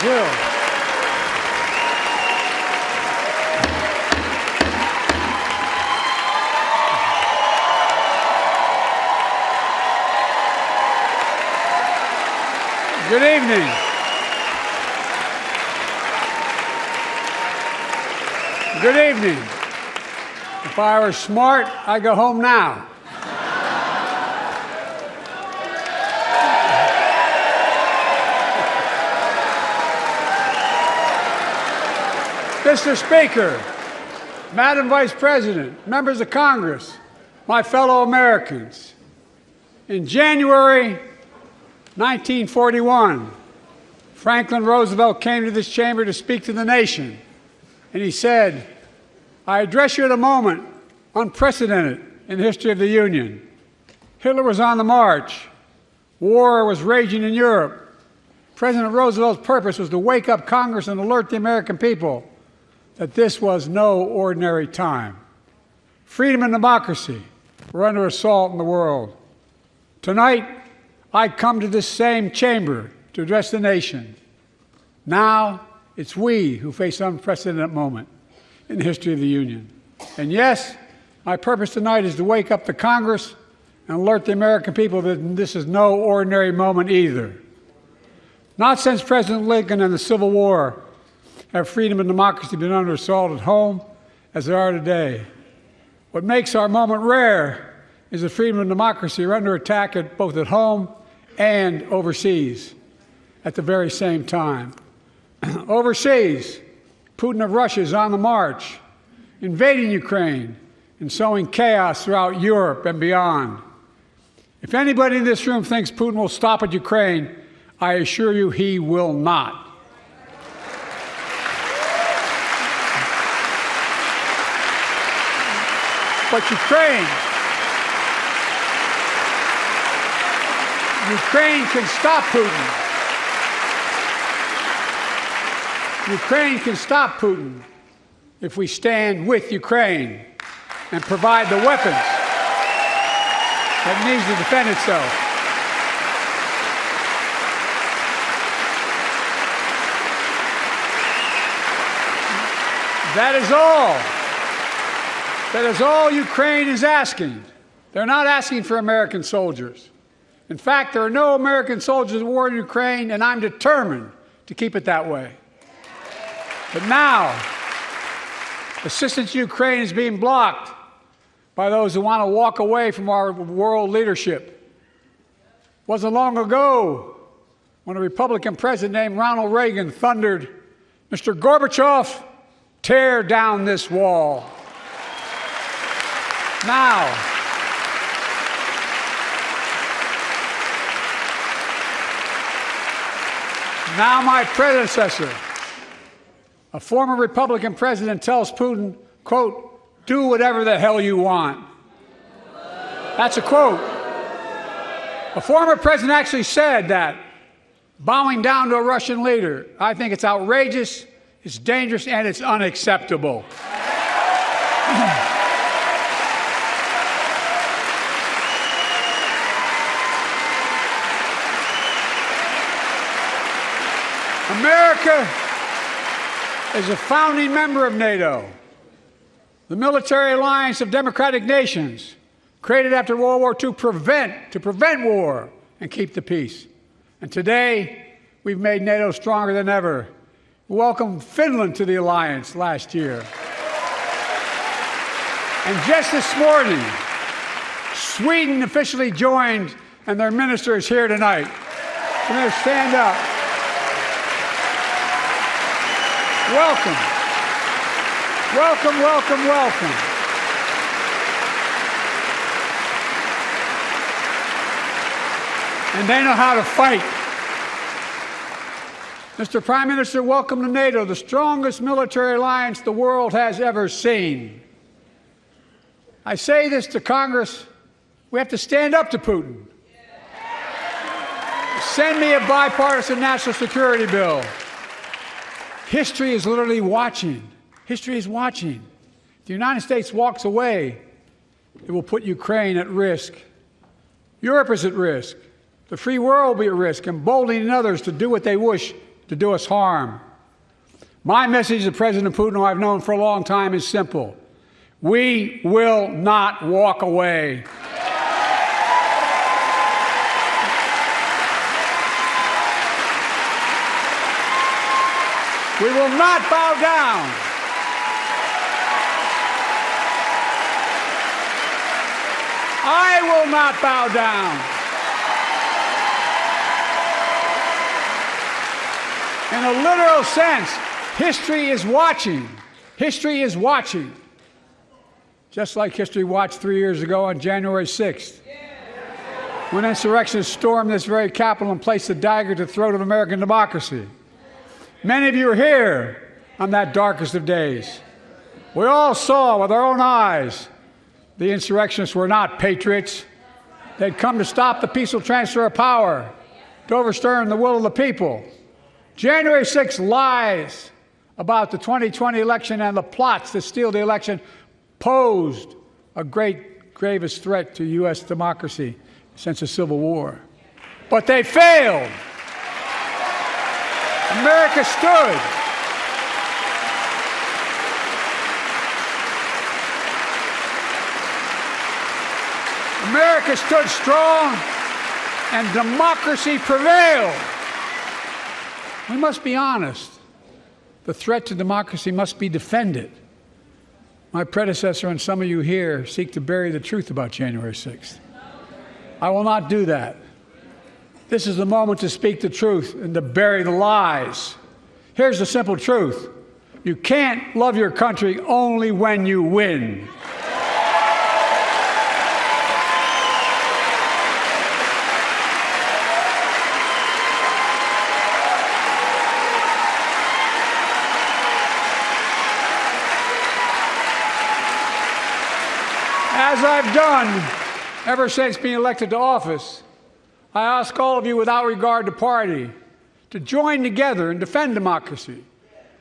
Jill. Good evening. Good evening. If I were smart, I'd go home now. Mr. Speaker, Madam Vice President, members of Congress, my fellow Americans, in January 1941, Franklin Roosevelt came to this chamber to speak to the nation, and he said, "I address you at a moment unprecedented in the history of the Union." Hitler was on the march. War was raging in Europe. President Roosevelt's purpose was to wake up Congress and alert the American people that this was no ordinary time. Freedom and democracy were under assault in the world. Tonight, I come to this same chamber to address the nation. Now, it's we who face an unprecedented moment in the history of the Union. And yes, my purpose tonight is to wake up the Congress and alert the American people that this is no ordinary moment either. Not since President Lincoln and the Civil War have freedom and democracy been under assault at home as they are today. What makes our moment rare is that freedom and democracy are under attack both at home and overseas at the very same time. Overseas, Putin of Russia is on the march, invading Ukraine and sowing chaos throughout Europe and beyond. If anybody in this room thinks Putin will stop at Ukraine, I assure you he will not. But Ukraine can stop Putin. Ukraine can stop Putin if we stand with Ukraine and provide the weapons that needs to defend itself. That is all Ukraine is asking. They're not asking for American soldiers. In fact, there are no American soldiers at war in Ukraine, and I'm determined to keep it that way. But now, assistance to Ukraine is being blocked by those who want to walk away from our world leadership. It wasn't long ago when a Republican president named Ronald Reagan thundered, "Mr. Gorbachev, tear down this wall." Now, my predecessor, a former Republican president, tells Putin, quote, "Do whatever the hell you want." That's a quote. A former president actually said that, bowing down to a Russian leader. I think it's outrageous, it's dangerous, and it's unacceptable. America is a founding member of NATO, the military alliance of democratic nations created after World War II to prevent war and keep the peace. And today, we've made NATO stronger than ever. We welcomed Finland to the alliance last year. And just this morning, Sweden officially joined, and their minister is here tonight. Can they stand up? Welcome. Welcome, welcome, welcome. And they know how to fight. Mr. Prime Minister, welcome to NATO, the strongest military alliance the world has ever seen. I say this to Congress, we have to stand up to Putin. Send me a bipartisan national security bill. History is literally watching. History is watching. If the United States walks away, it will put Ukraine at risk. Europe is at risk. The free world will be at risk, emboldening others to do what they wish to do us harm. My message to President Putin, who I've known for a long time, is simple. We will not walk away. We will not bow down. I will not bow down. In a literal sense, history is watching. History is watching. Just like history watched 3 years ago on January 6th, when insurrectionists stormed this very Capitol and placed a dagger to the throat of American democracy. Many of you were here on that darkest of days. We all saw with our own eyes the insurrectionists were not patriots. They'd come to stop the peaceful transfer of power, to overturn the will of the people. January 6th lies about the 2020 election and the plots to steal the election posed a gravest threat to U.S. democracy since the Civil War. But they failed. America stood. America stood strong, and democracy prevailed. We must be honest. The threat to democracy must be defended. My predecessor and some of you here seek to bury the truth about January 6th. I will not do that. This is the moment to speak the truth and to bury the lies. Here's the simple truth. You can't love your country only when you win. As I've done ever since being elected to office, I ask all of you without regard to party to join together and defend democracy.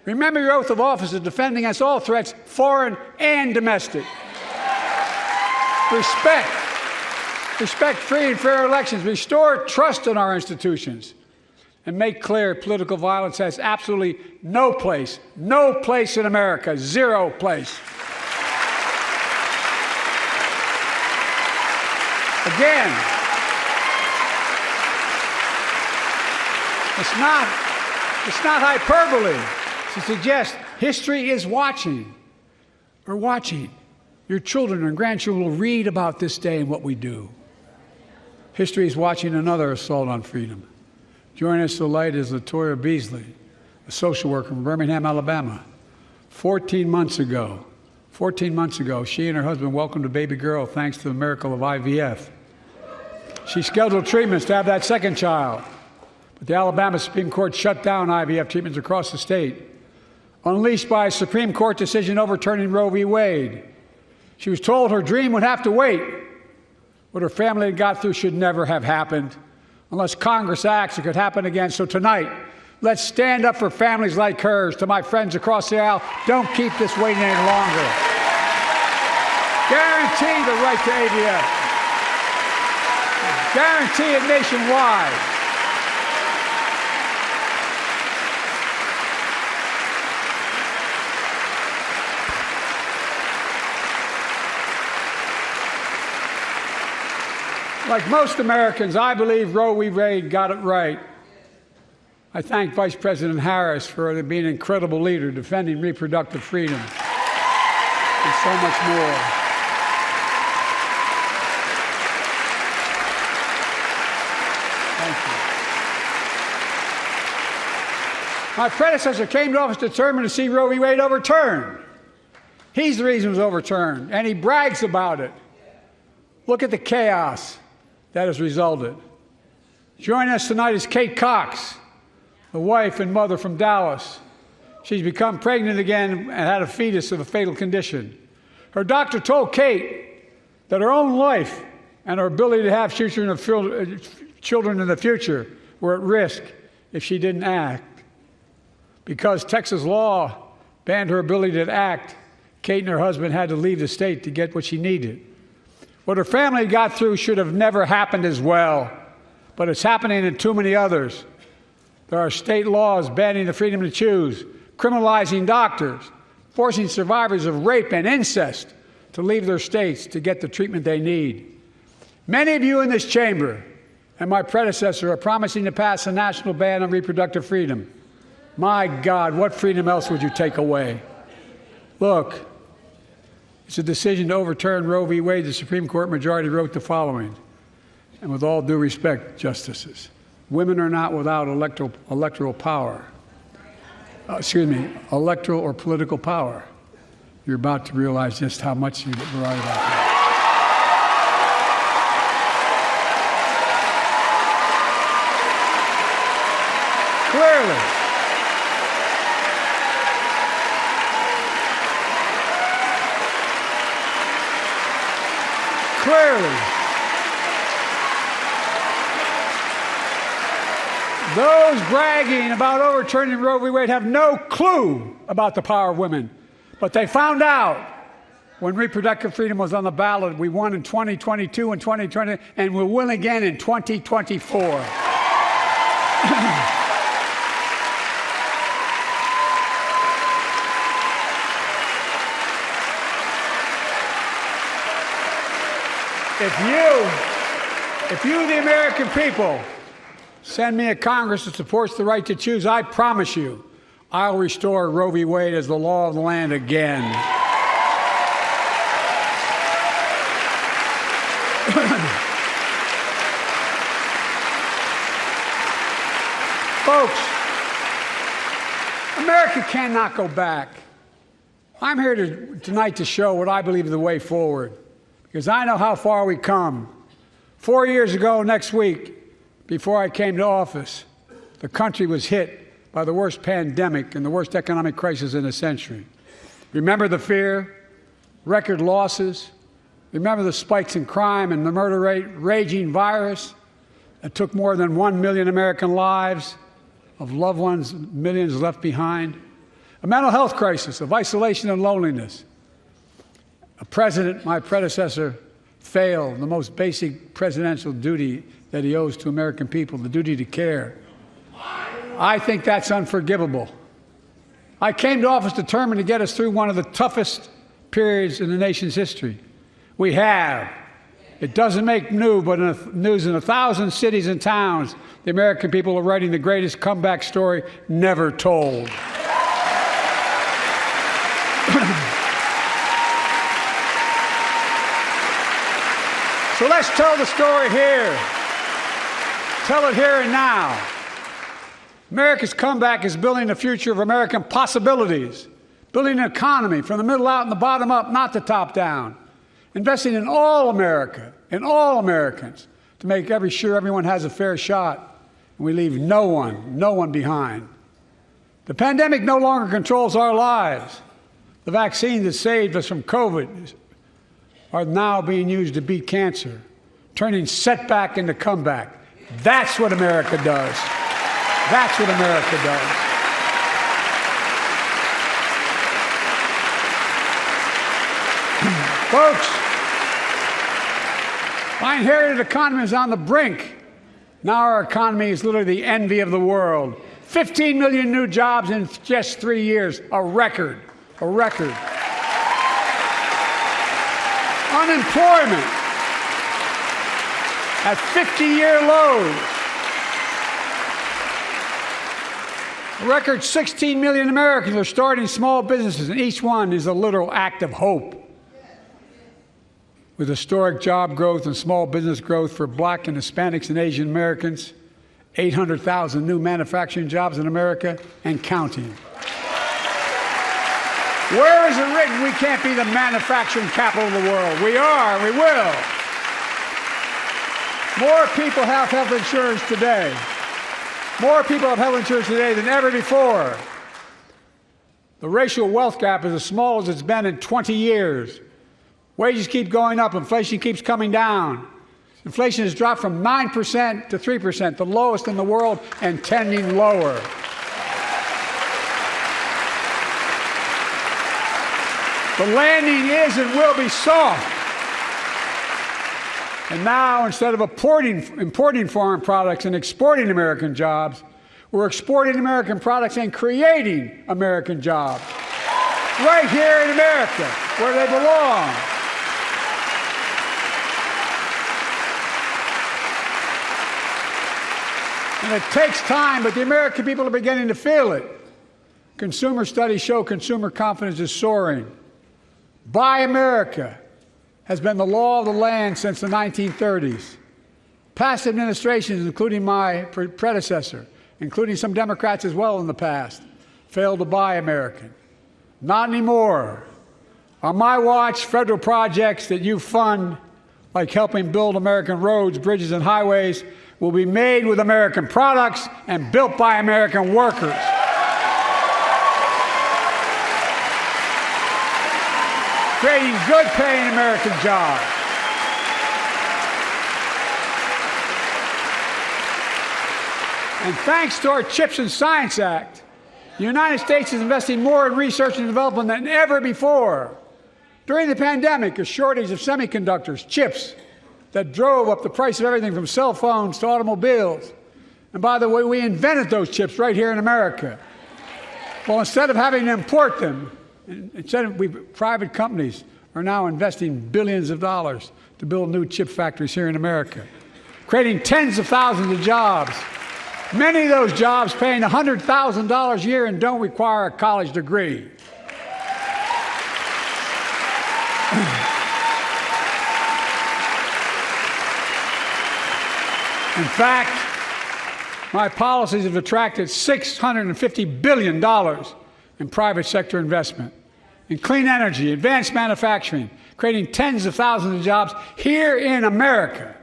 Remember your oath of office of defending against all threats, foreign and domestic. Respect free and fair elections, restore trust in our institutions, and make clear political violence has absolutely no place in America, zero place. Again, it's not hyperbole to suggest history is watching. We're watching. Your children and grandchildren will read about this day and what we do. History is watching another assault on freedom. Joining us tonight is Latoya Beasley, a social worker from Birmingham, Alabama. 14 months ago, she and her husband welcomed a baby girl thanks to the miracle of IVF. She scheduled treatments to have that second child, but the Alabama Supreme Court shut down IVF treatments across the state, unleashed by a Supreme Court decision overturning Roe v. Wade. She was told her dream would have to wait. What her family had got through should never have happened. Unless Congress acts, it could happen again. So tonight, let's stand up for families like hers. To my friends across the aisle, don't keep this waiting any longer. Guarantee the right to AVF. Guarantee it nationwide. Like most Americans, I believe Roe v. Wade got it right. I thank Vice President Harris for being an incredible leader, defending reproductive freedom, and so much more. Thank you. My predecessor came to office determined to see Roe v. Wade overturned. He's the reason it was overturned, and he brags about it. Look at the chaos that has resulted. Joining us tonight is Kate Cox, a wife and mother from Dallas. She's become pregnant again and had a fetus of a fatal condition. Her doctor told Kate that her own life and her ability to have children in the future were at risk if she didn't act. Because Texas law banned her ability to act, Kate and her husband had to leave the state to get what she needed. What her family got through should have never happened as well, but it's happening in too many others. There are state laws banning the freedom to choose, criminalizing doctors, forcing survivors of rape and incest to leave their states to get the treatment they need. Many of you in this chamber and my predecessor are promising to pass a national ban on reproductive freedom. My God, what freedom else would you take away? Look, it's a decision to overturn Roe v. Wade. The Supreme Court majority wrote the following, and with all due respect, justices, women are not without electoral power. Electoral or political power. You're about to realize just how much you were right about that. Clearly, those bragging about overturning Roe v. Wade have no clue about the power of women. But they found out when reproductive freedom was on the ballot. We won in 2022 and 2020, and we'll win again in 2024. If you, the American people, send me a Congress that supports the right to choose, I promise you, I'll restore Roe v. Wade as the law of the land again. Folks, America cannot go back. I'm here tonight to show what I believe is the way forward, because I know how far we come. 4 years ago next week, before I came to office, the country was hit by the worst pandemic and the worst economic crisis in a century. Remember the fear, record losses? Remember the spikes in crime and the murder rate, raging virus that took more than 1 million American lives, of loved ones, millions left behind? A mental health crisis of isolation and loneliness. A president, my predecessor, failed the most basic presidential duty that he owes to American people, the duty to care. I think that's unforgivable. I came to office determined to get us through one of the toughest periods in the nation's history. We have. It doesn't make news in 1,000 cities and towns. The American people are writing the greatest comeback story never told. So let's tell the story here. Tell it here and now. America's comeback is building the future of American possibilities, building an economy from the middle out and the bottom up, not the top down, investing in all America, in all Americans, to make sure everyone has a fair shot, and we leave no one behind. The pandemic no longer controls our lives. The vaccines that saved us from COVID are now being used to beat cancer, turning setback into comeback. That's what America does. That's what America does. Folks, my inherited economy is on the brink. Now our economy is literally the envy of the world. 15 million new jobs in just 3 years, a record, a record. Unemployment at 50-year lows. A record 16 million Americans are starting small businesses, and each one is a literal act of hope. With historic job growth and small business growth for Black and Hispanics and Asian Americans, 800,000 new manufacturing jobs in America and counting. Where is it written we can't be the manufacturing capital of the world? We are, we will. More people have health insurance today. More people have health insurance today than ever before. The racial wealth gap is as small as it's been in 20 years. Wages keep going up, inflation keeps coming down. Inflation has dropped from 9% to 3%, the lowest in the world, and tending lower. The landing is and will be soft. And now, instead of importing foreign products and exporting American jobs, We're exporting American products and creating American jobs right here in America, where they belong. And it takes time, but the American people are beginning to feel it. Consumer studies show consumer confidence is soaring. Buy America has been the law of the land since the 1930s. Past administrations, including my predecessor, including some Democrats as well in the past, failed to buy American. Not anymore. On my watch, federal projects that you fund, like helping build American roads, bridges, and highways, will be made with American products and built by American workers. Creating good-paying American jobs. And thanks to our CHIPS and Science Act, the United States is investing more in research and development than ever before. During the pandemic, a shortage of semiconductors, chips, that drove up the price of everything from cell phones to automobiles. And by the way, we invented those chips right here in America. Well, instead of having to import them, private companies are now investing billions of dollars to build new chip factories here in America, creating tens of thousands of jobs. Many of those jobs paying $100,000 a year and don't require a college degree. In fact, my policies have attracted $650 billion in private sector investment in clean energy, advanced manufacturing, creating tens of thousands of jobs here in America.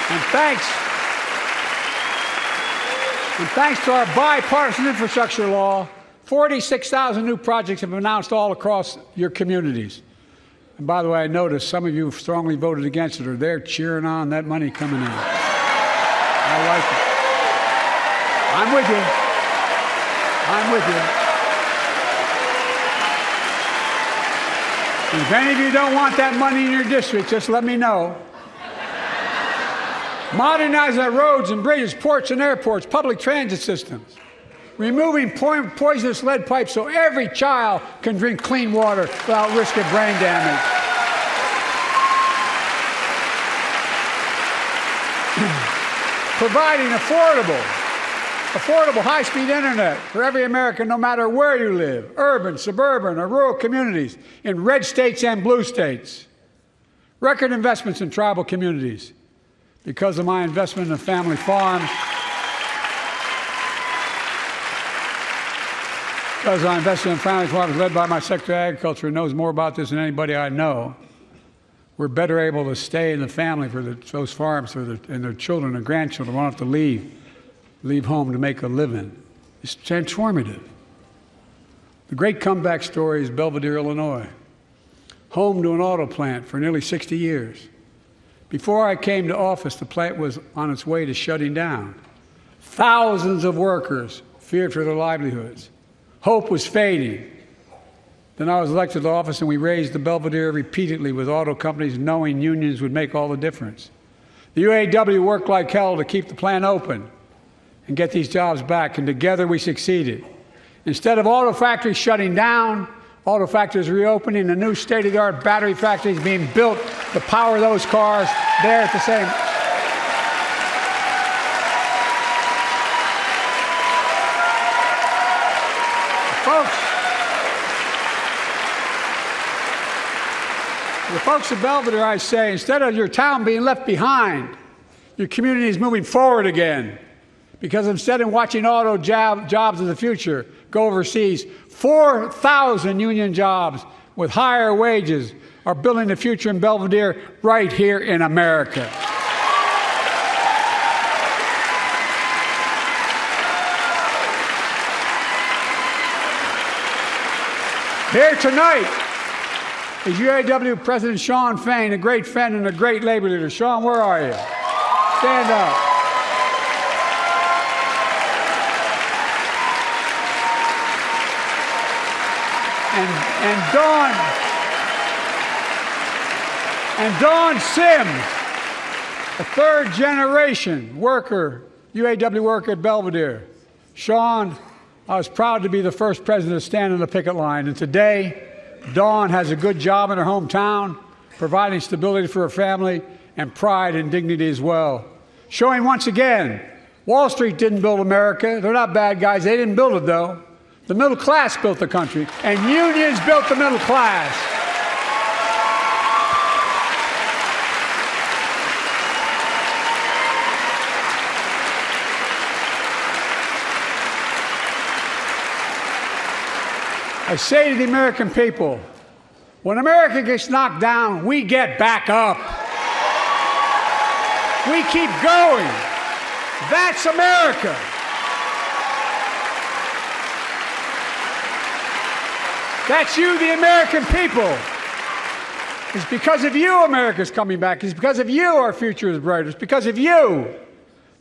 And thanks to our bipartisan infrastructure law, 46,000 new projects have been announced all across your communities. And by the way, I noticed some of you strongly voted against it, or they're cheering on that money coming in. I like it. I'm with you. I'm with you. And if any of you don't want that money in your district, just let me know. Modernizing our roads and bridges, ports and airports, public transit systems. Removing poisonous lead pipes so every child can drink clean water without risk of brain damage. Providing affordable high-speed internet for every American, no matter where you live, urban, suburban, or rural communities, in red states and blue states. Record investments in tribal communities. Because of my investment in family farms, because I invested in family farms led by my Secretary of Agriculture, who knows more about this than anybody I know, we're better able to stay in the family for those farms and their children and grandchildren won't have to leave home to make a living. It's transformative. The great comeback story is Belvidere, Illinois, home to an auto plant for nearly 60 years. Before I came to office, the plant was on its way to shutting down. Thousands of workers feared for their livelihoods. Hope was fading. Then I was elected to office, and we raised the Belvedere repeatedly with auto companies, knowing unions would make all the difference. The UAW worked like hell to keep the plant open and get these jobs back, and together we succeeded. Instead of auto factories shutting down, auto factories reopening, and new state-of-the-art battery factories being built to power those cars there at the same. The folks of Belvedere, I say, instead of your town being left behind, your community is moving forward again. Because instead of watching auto jobs of the future go overseas, 4,000 union jobs with higher wages are building the future in Belvedere right here in America. Here tonight is UAW President Shawn Fain, a great friend and a great labor leader. Shawn, where are you? Stand up. And Dawn Sims. a third-generation worker, UAW worker at Belvedere. Sean, I was proud to be the first president to stand on the picket line, and today, Dawn has a good job in her hometown, providing stability for her family and pride and dignity as well. Showing once again, Wall Street didn't build America. They're not bad guys. They didn't build it, though. The middle class built the country, and unions built the middle class. I say to the American people, when America gets knocked down, we get back up. We keep going. That's America. That's you, the American people. It's because of you America's coming back. It's because of you our future is brighter. It's because of you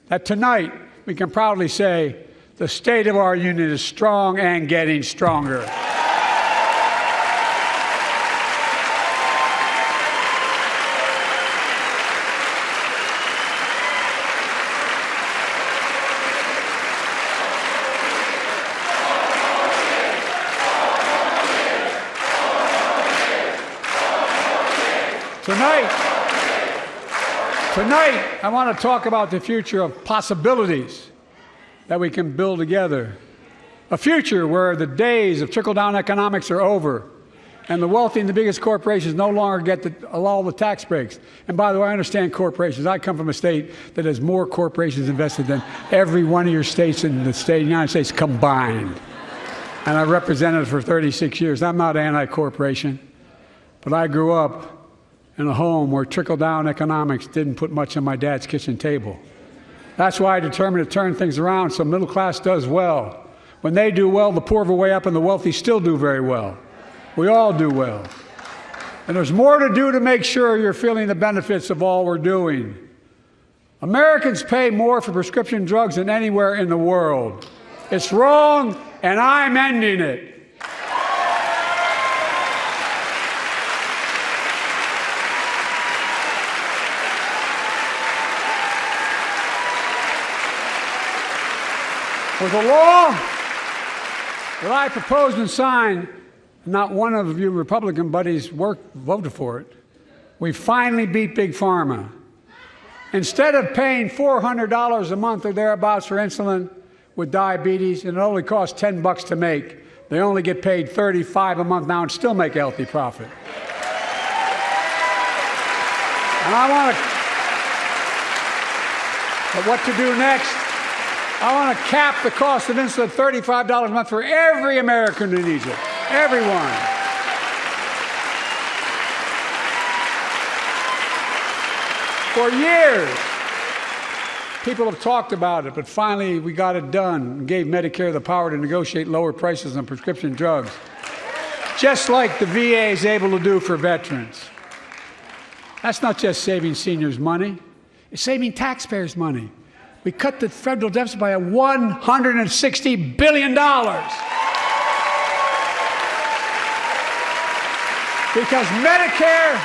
that tonight we can proudly say the state of our union is strong and getting stronger. Tonight, I want to talk about the future of possibilities that we can build together. A future where the days of trickle-down economics are over, and the wealthy and the biggest corporations no longer get all the tax breaks. And by the way, I understand corporations. I come from a state that has more corporations invested than every one of your states in the state of the United States combined. And I represented it for 36 years. I'm not anti-corporation, but I grew up in a home where trickle-down economics didn't put much on my dad's kitchen table. That's why I determined to turn things around so middle class does well. When they do well, the poor have a way up and the wealthy still do very well. We all do well. And there's more to do to make sure you're feeling the benefits of all we're doing. Americans pay more for prescription drugs than anywhere in the world. It's wrong, and I'm ending it. With a law that I proposed and signed, not one of you Republican buddies voted for it, we finally beat Big Pharma. Instead of paying $400 a month or thereabouts for insulin with diabetes, and it only costs $10 to make, they only get paid $35 a month now and still make a healthy profit. And I want to, but what to do next? I want to cap the cost of insulin at $35 a month for every American who needs it. Everyone. For years, people have talked about it, but finally we got it done and gave Medicare the power to negotiate lower prices on prescription drugs, just like the VA is able to do for veterans. That's not just saving seniors money, it's saving taxpayers money. We cut the federal deficit by $160 billion. Because Medicare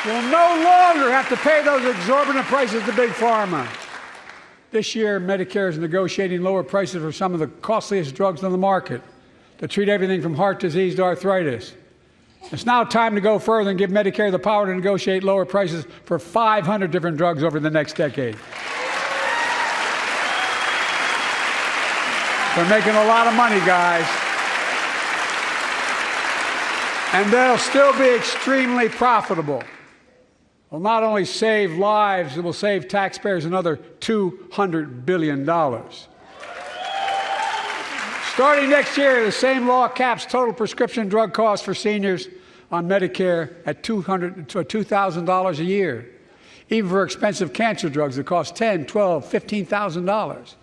will no longer have to pay those exorbitant prices to Big Pharma. This year, Medicare is negotiating lower prices for some of the costliest drugs on the market to treat everything from heart disease to arthritis. It's now time to go further and give Medicare the power to negotiate lower prices for 500 different drugs over the next decade. They're making a lot of money, guys. And they'll still be extremely profitable. Will not only save lives, it will save taxpayers another $200 billion. Starting next year, the same law caps total prescription drug costs for seniors on Medicare at $2,000 a year. Even for expensive cancer drugs that cost $10,000, $12,000, $15,000.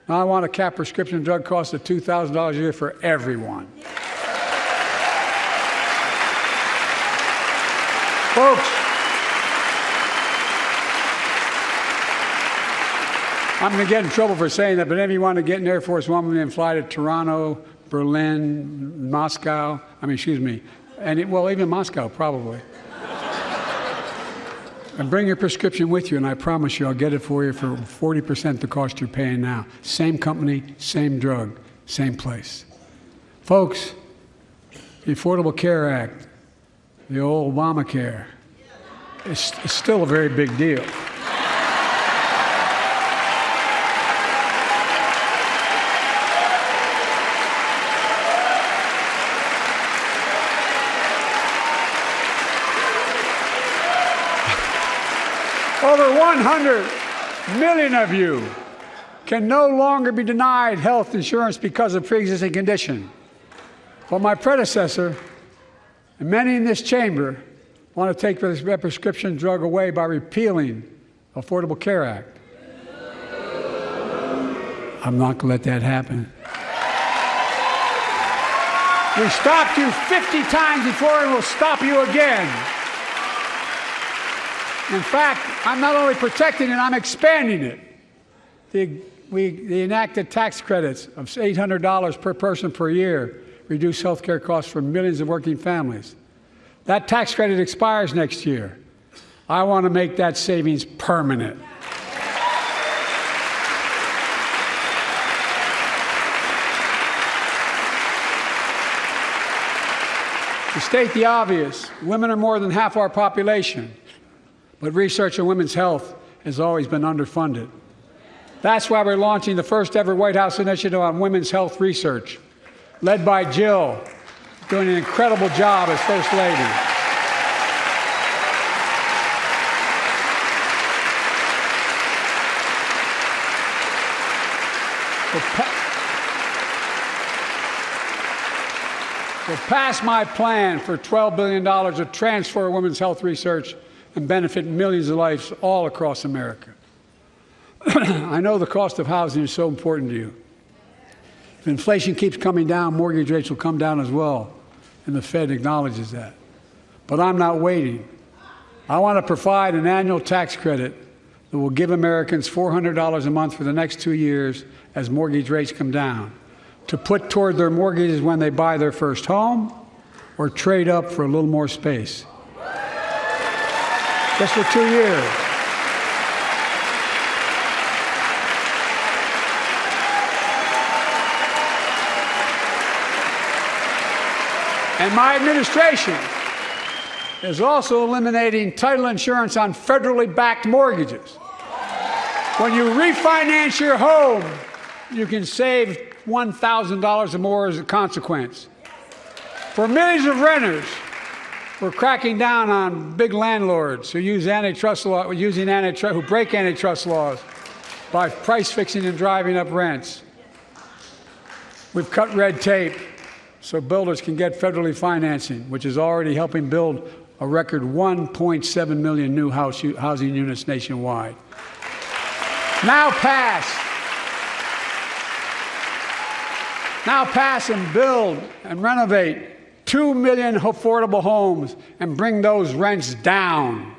Now I want to cap prescription drug costs at $2,000 a year for everyone. Folks, I'm going to get in trouble for saying that, but if you want to get an Air Force One and fly to Toronto, Berlin, Moscow, even Moscow, probably. And bring your prescription with you, and I promise you I'll get it for you for 40% the cost you're paying now. Same company, same drug, same place. Folks, the Affordable Care Act, the old Obamacare, it's still a very big deal. Over 100 million of you can no longer be denied health insurance because of pre-existing condition. But my predecessor and many in this chamber want to take this prescription drug away by repealing the Affordable Care Act. I'm not going to let that happen. We stopped you 50 times before, and we'll stop you again. In fact, I'm not only protecting it, I'm expanding it. They enacted tax credits of $800 per person per year, reduce health care costs for millions of working families. That tax credit expires next year. I want to make that savings permanent. To state the obvious, women are more than half our population. But research on women's health has always been underfunded. That's why we're launching the first ever White House initiative on women's health research, led by Jill, doing an incredible job as First Lady. We'll pass my plan for $12 billion to transfer women's health research and benefit millions of lives all across America. I know the cost of housing is so important to you. If inflation keeps coming down, mortgage rates will come down as well, and the Fed acknowledges that. But I'm not waiting. I want to provide an annual tax credit that will give Americans $400 a month for the next 2 years as mortgage rates come down, to put toward their mortgages when they buy their first home or trade up for a little more space. Just for 2 years. And my administration is also eliminating title insurance on federally backed mortgages. When you refinance your home, you can save $1,000 or more as a consequence. For millions of renters, we're cracking down on big landlords who use antitrust law, who break antitrust laws by price fixing and driving up rents. We've cut red tape so builders can get federally financing, which is already helping build a record 1.7 million new housing units nationwide. Now pass and build and renovate 2 million affordable homes and bring those rents down.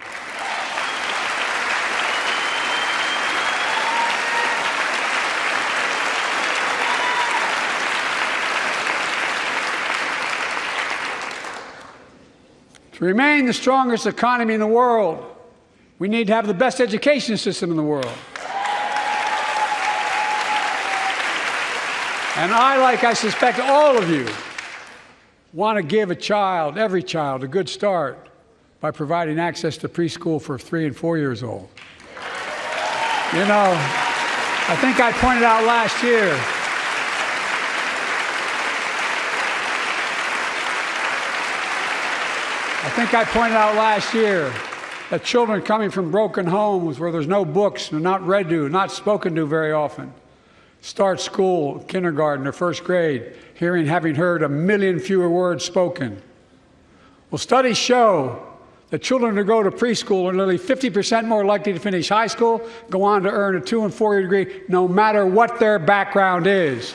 To remain the strongest economy in the world, we need to have the best education system in the world. And I suspect all of you, want to give every child, a good start by providing access to preschool for 3 and 4 years old. You know, I think I pointed out last year, that children coming from broken homes where there's no books, they're not read to, not spoken to very often, start school, kindergarten, or first grade, having heard 1 million fewer words spoken. Well, studies show that children who go to preschool are nearly 50% more likely to finish high school, go on to earn a 2- and 4-year degree, no matter what their background is.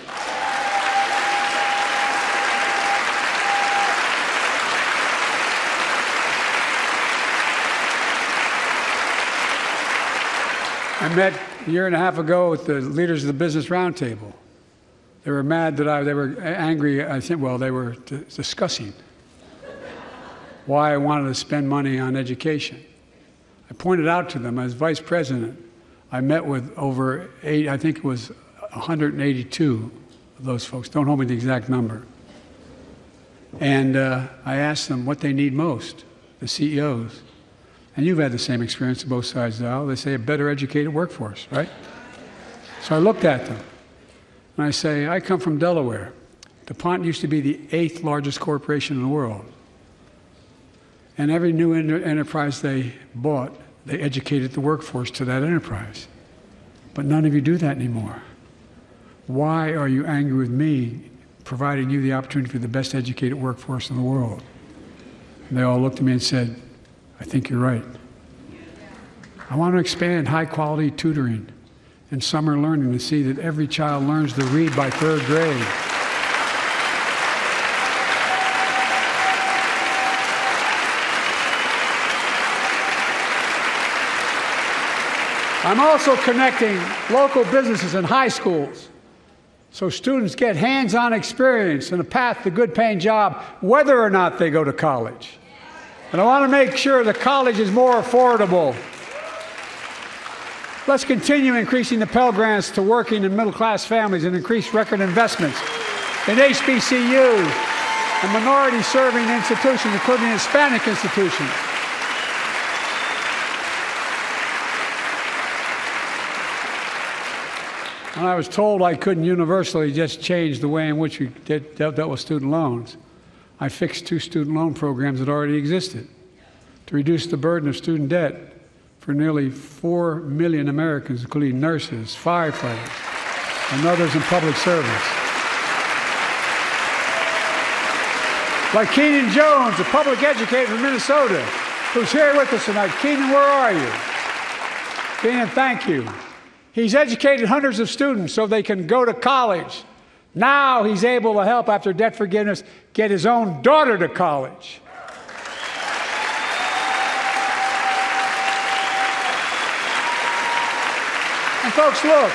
I met a year and a half ago with the leaders of the Business Roundtable. They were mad that they were angry, they were discussing why I wanted to spend money on education. I pointed out to them as vice president, I met with over 182 of those folks. Don't hold me to the exact number. And I asked them what they need most, the CEOs. And you've had the same experience on both sides of the aisle. They say a better educated workforce, right? So I looked at them, and I say, I come from Delaware. DuPont used to be the 8th largest corporation in the world. And every new enterprise they bought, they educated the workforce to that enterprise. But none of you do that anymore. Why are you angry with me providing you the opportunity for the best educated workforce in the world? And they all looked at me and said, I think you're right. I want to expand high-quality tutoring and summer learning to see that every child learns to read by 3rd grade. I'm also connecting local businesses and high schools so students get hands-on experience and a path to a good-paying job, whether or not they go to college. And I want to make sure that college is more affordable. Let's continue increasing the Pell Grants to working and middle-class families and increase record investments in HBCUs and minority-serving institutions, including Hispanic institutions. When I was told I couldn't universally just change the way in which we dealt with student loans, I fixed 2 student loan programs that already existed to reduce the burden of student debt for nearly 4 million Americans, including nurses, firefighters, and others in public service. Like Keenan Jones, a public educator from Minnesota, who's here with us tonight. Keenan, where are you? Keenan, thank you. He's educated hundreds of students so they can go to college. Now he's able to help, after debt forgiveness, get his own daughter to college. And folks, look,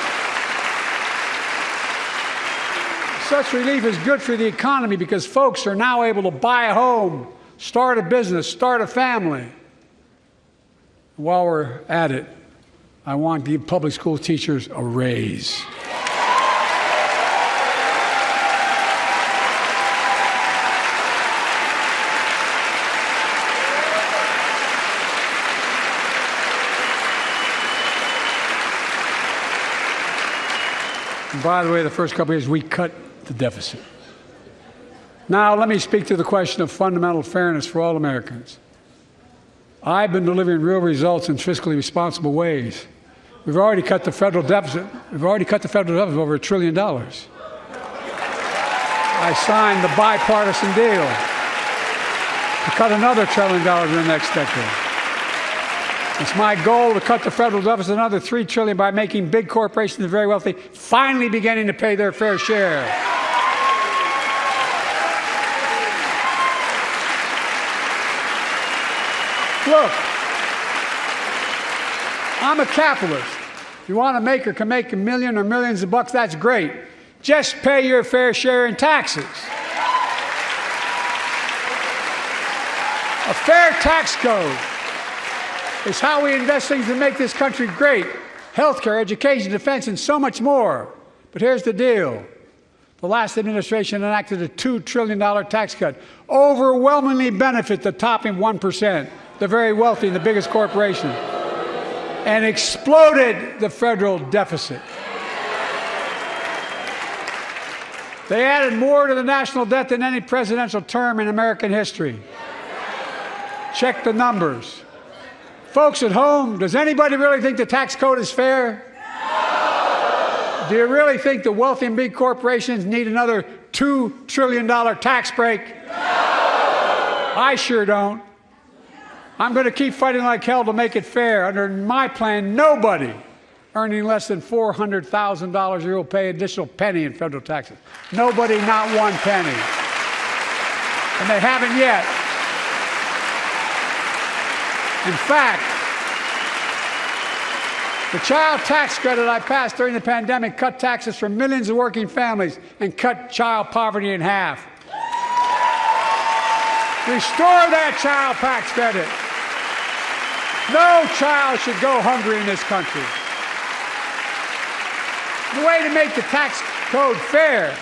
such relief is good for the economy because folks are now able to buy a home, start a business, start a family. While we're at it, I want to give public school teachers a raise. And by the way, the first couple of years, we cut the deficit. Now, let me speak to the question of fundamental fairness for all Americans. I've been delivering real results in fiscally responsible ways. We've already cut the federal deficit. We've already cut the federal deficit over $1 trillion. I signed the bipartisan deal to cut another $1 trillion in the next decade. It's my goal to cut the federal deficit another $3 trillion by making big corporations and very wealthy finally beginning to pay their fair share. Look, I'm a capitalist. If you want to make or can make $1 million or millions of bucks, that's great. Just pay your fair share in taxes. A fair tax code is how we invest things to make this country great. Healthcare, education, defense, and so much more. But here's the deal. The last administration enacted a $2 trillion tax cut, overwhelmingly benefit the top 1%. The very wealthy and the biggest corporations, and exploded the federal deficit. They added more to the national debt than any presidential term in American history. Check the numbers. Folks at home, does anybody really think the tax code is fair? No. Do you really think the wealthy and big corporations need another $2 trillion tax break? No. I sure don't. I'm going to keep fighting like hell to make it fair. Under my plan, nobody earning less than $400,000 a year will pay an additional penny in federal taxes. Nobody, not one penny. And they haven't yet. In fact, the child tax credit I passed during the pandemic cut taxes for millions of working families and cut child poverty in half. Restore that child tax credit. No child should go hungry in this country. The way to make the tax code fair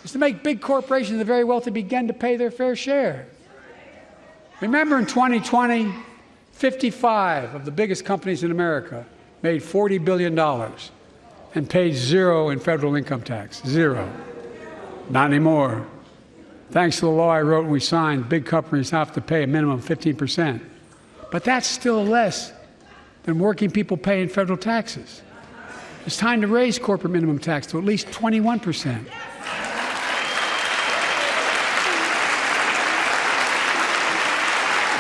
is to make big corporations and the very wealthy begin to pay their fair share. Remember in 2020, 55 of the biggest companies in America made $40 billion and paid zero in federal income tax. Zero. Not anymore. Thanks to the law I wrote and we signed, big companies have to pay a minimum of 15%. But that's still less than working people pay in federal taxes. It's time to raise corporate minimum tax to at least 21%.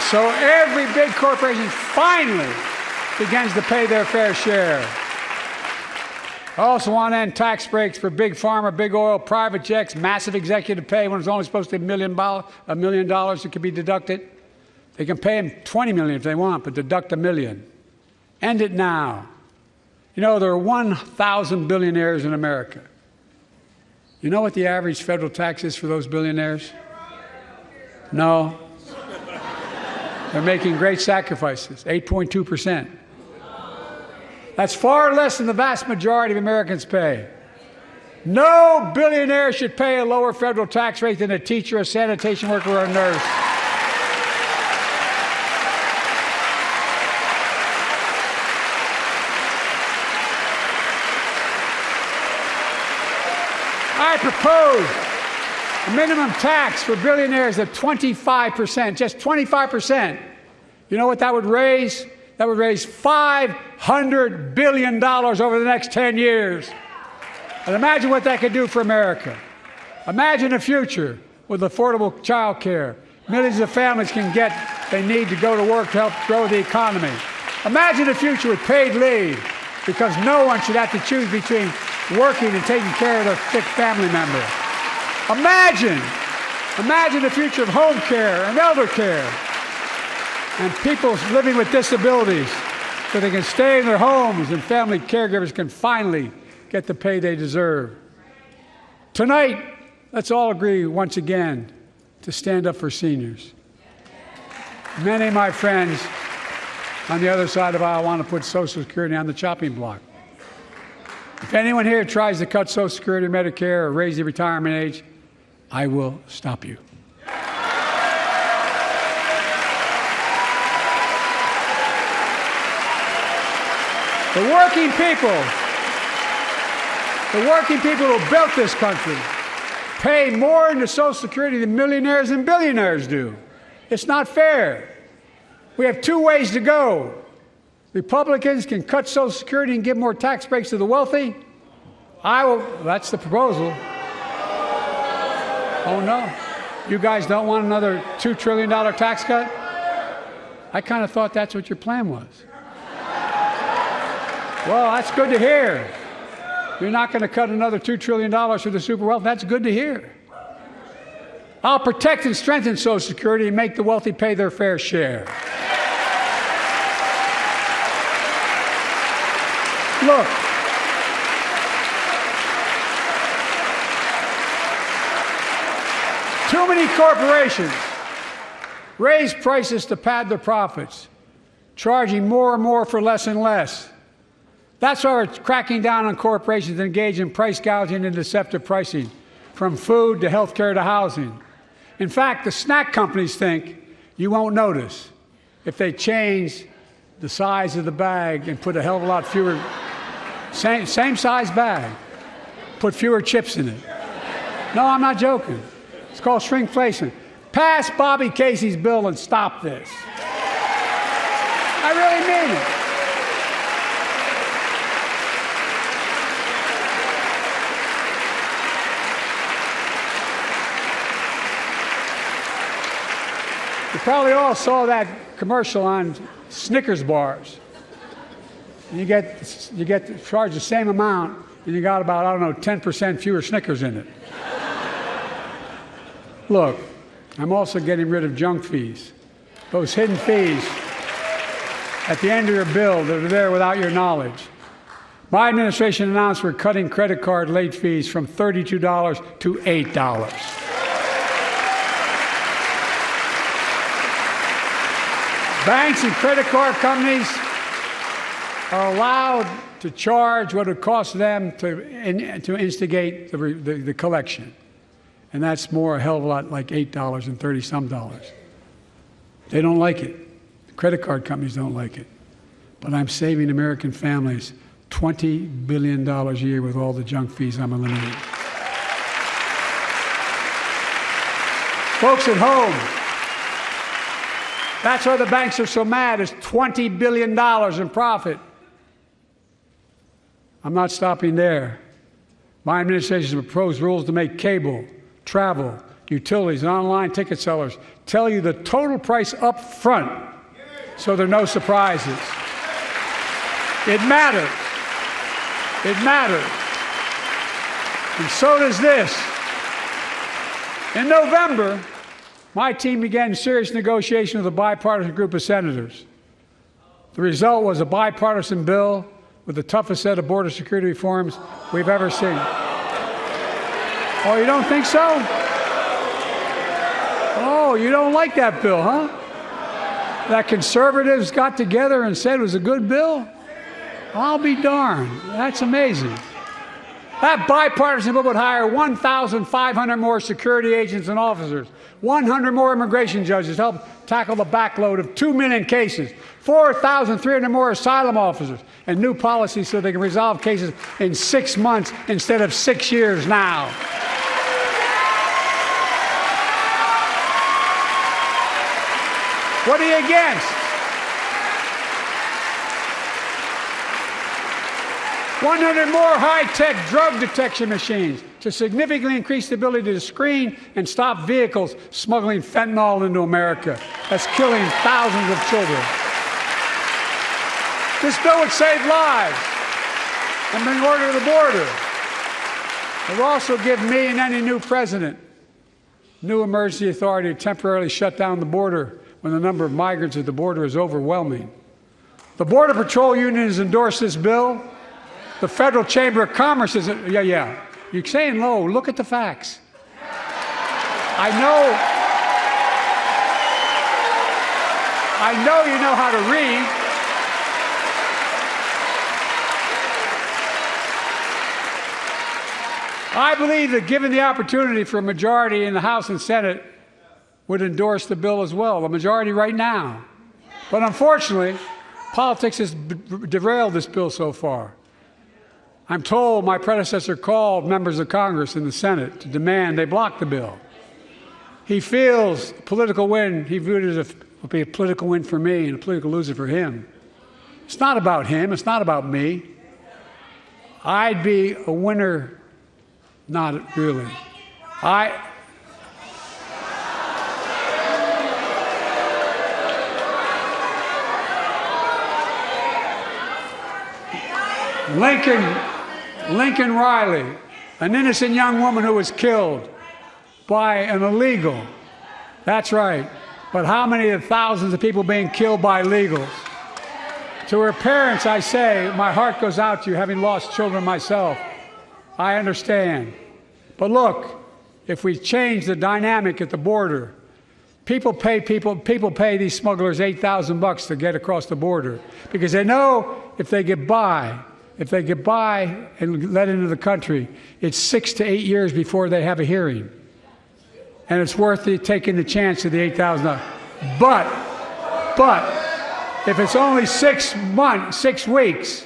So every big corporation finally begins to pay their fair share. I also want to end tax breaks for big pharma, big oil, private jets, massive executive pay when it's only supposed to be $1 million that could be deducted. They can pay them $20 million if they want, but deduct $1 million. End it now. You know, there are 1,000 billionaires in America. You know what the average federal tax is for those billionaires? No. They're making great sacrifices, 8.2%. That's far less than the vast majority of Americans pay. No billionaire should pay a lower federal tax rate than a teacher, a sanitation worker, or a nurse. I propose a minimum tax for billionaires of 25%, just 25%. You know what that would raise? That would raise $500 billion over the next 10 years. And imagine what that could do for America. Imagine a future with affordable child care. Millions of families can get what they need to go to work to help grow the economy. Imagine a future with paid leave, because no one should have to choose between working and taking care of their sick family member. Imagine the future of home care and elder care and people living with disabilities so they can stay in their homes and family caregivers can finally get the pay they deserve. Tonight, let's all agree once again to stand up for seniors. Many of my friends on the other side of the aisle want to put Social Security on the chopping block. If anyone here tries to cut Social Security or Medicare or raise the retirement age, I will stop you. The working people who built this country pay more into Social Security than millionaires and billionaires do. It's not fair. We have two ways to go. Republicans can cut Social Security and give more tax breaks to the wealthy. That's the proposal. Oh, no. You guys don't want another $2 trillion tax cut? I kind of thought that's what your plan was. Well, that's good to hear. You're not going to cut another $2 trillion for the super wealthy. That's good to hear. I'll protect and strengthen Social Security and make the wealthy pay their fair share. Look, too many corporations raise prices to pad their profits, charging more and more for less and less. That's why we're cracking down on corporations that engage in price gouging and deceptive pricing, from food to health care to housing. In fact, the snack companies think you won't notice if they change the size of the bag and put a hell of a lot fewer, same size bag, put fewer chips in it. No, I'm not joking. It's called shrinkflation. Pass Bobby Casey's bill and stop this. I really mean it. You probably all saw that commercial on Snickers bars. You get charged the same amount, and you got about, 10% fewer Snickers in it. Look, I'm also getting rid of junk fees, those hidden fees at the end of your bill that are there without your knowledge. My administration announced we're cutting credit card late fees from $32 to $8. Banks and credit card companies are allowed to charge what it costs them to instigate the collection. And that's more a hell of a lot like $8.30-some. They don't like it. The credit card companies don't like it. But I'm saving American families $20 billion a year with all the junk fees I'm eliminating. Folks at home, that's why the banks are so mad. It's $20 billion in profit. I'm not stopping there. My administration has proposed rules to make cable, travel, utilities, and online ticket sellers tell you the total price up front so there are no surprises. It matters. It matters. And so does this. In November, my team began serious negotiation with a bipartisan group of senators. The result was a bipartisan bill with the toughest set of border security reforms we've ever seen. Oh, you don't think so? Oh, you don't like that bill, huh? That conservatives got together and said it was a good bill? I'll be darned. That's amazing. That bipartisan bill would hire 1,500 more security agents and officers, 100 more immigration judges to help tackle the backload of 2 million cases, 4,300 more asylum officers, and new policies so they can resolve cases in 6 months instead of 6 years now. What are you against? 100 more high-tech drug detection machines to significantly increase the ability to screen and stop vehicles smuggling fentanyl into America. That's killing thousands of children. This bill would save lives and bring order to the border. It will also give me and any new president new emergency authority to temporarily shut down the border when the number of migrants at the border is overwhelming. The Border Patrol Union has endorsed this bill. The Federal Chamber of Commerce is, yeah. You're saying low. Look at the facts. I know you know how to read. I believe that given the opportunity for a majority in the House and Senate would endorse the bill as well, a majority right now. But unfortunately, politics has derailed this bill so far. I'm told my predecessor called members of Congress in the Senate to demand they block the bill. He feels political win, he viewed it as a political win for me and a political loser for him. It's not about him, it's not about me. I'd be a winner, not really. Lincoln Riley, an innocent young woman who was killed by an illegal. That's right. But how many of the thousands of people being killed by illegals? To her parents, I say, my heart goes out to you, having lost children myself. I understand. But look, if we change the dynamic at the border, people pay these smugglers $8,000 to get across the border because they know if they get by and let into the country, it's 6 to 8 years before they have a hearing. And it's worth taking the chance of the $8,000. But if it's only 6 weeks,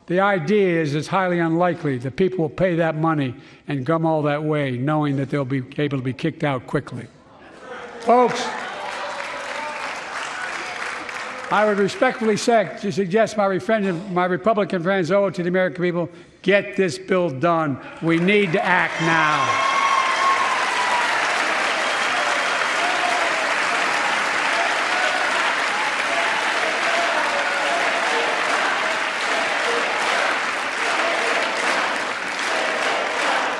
the idea is it's highly unlikely that people will pay that money and come all that way knowing that they'll be able to be kicked out quickly. Folks, I would respectfully suggest my Republican friends owe it to the American people, get this bill done. We need to act now.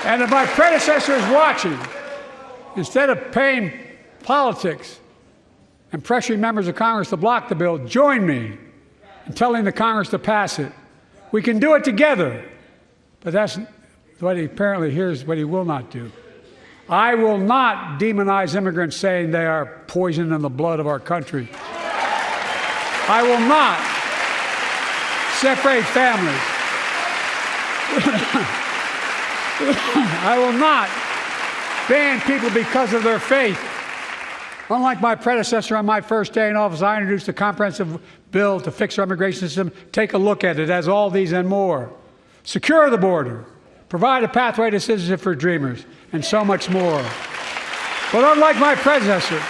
And if my predecessor is watching, instead of paying politics and pressuring members of Congress to block the bill, join me in telling the Congress to pass it. We can do it together. But that's what here's what he will not do. I will not demonize immigrants saying they are poison in the blood of our country. I will not separate families. I will not ban people because of their faith. Unlike my predecessor on my first day in office, I introduced a comprehensive bill to fix our immigration system. Take a look at it. It has all these and more. Secure the border. Provide a pathway to citizenship for dreamers, and so much more. But unlike my predecessor,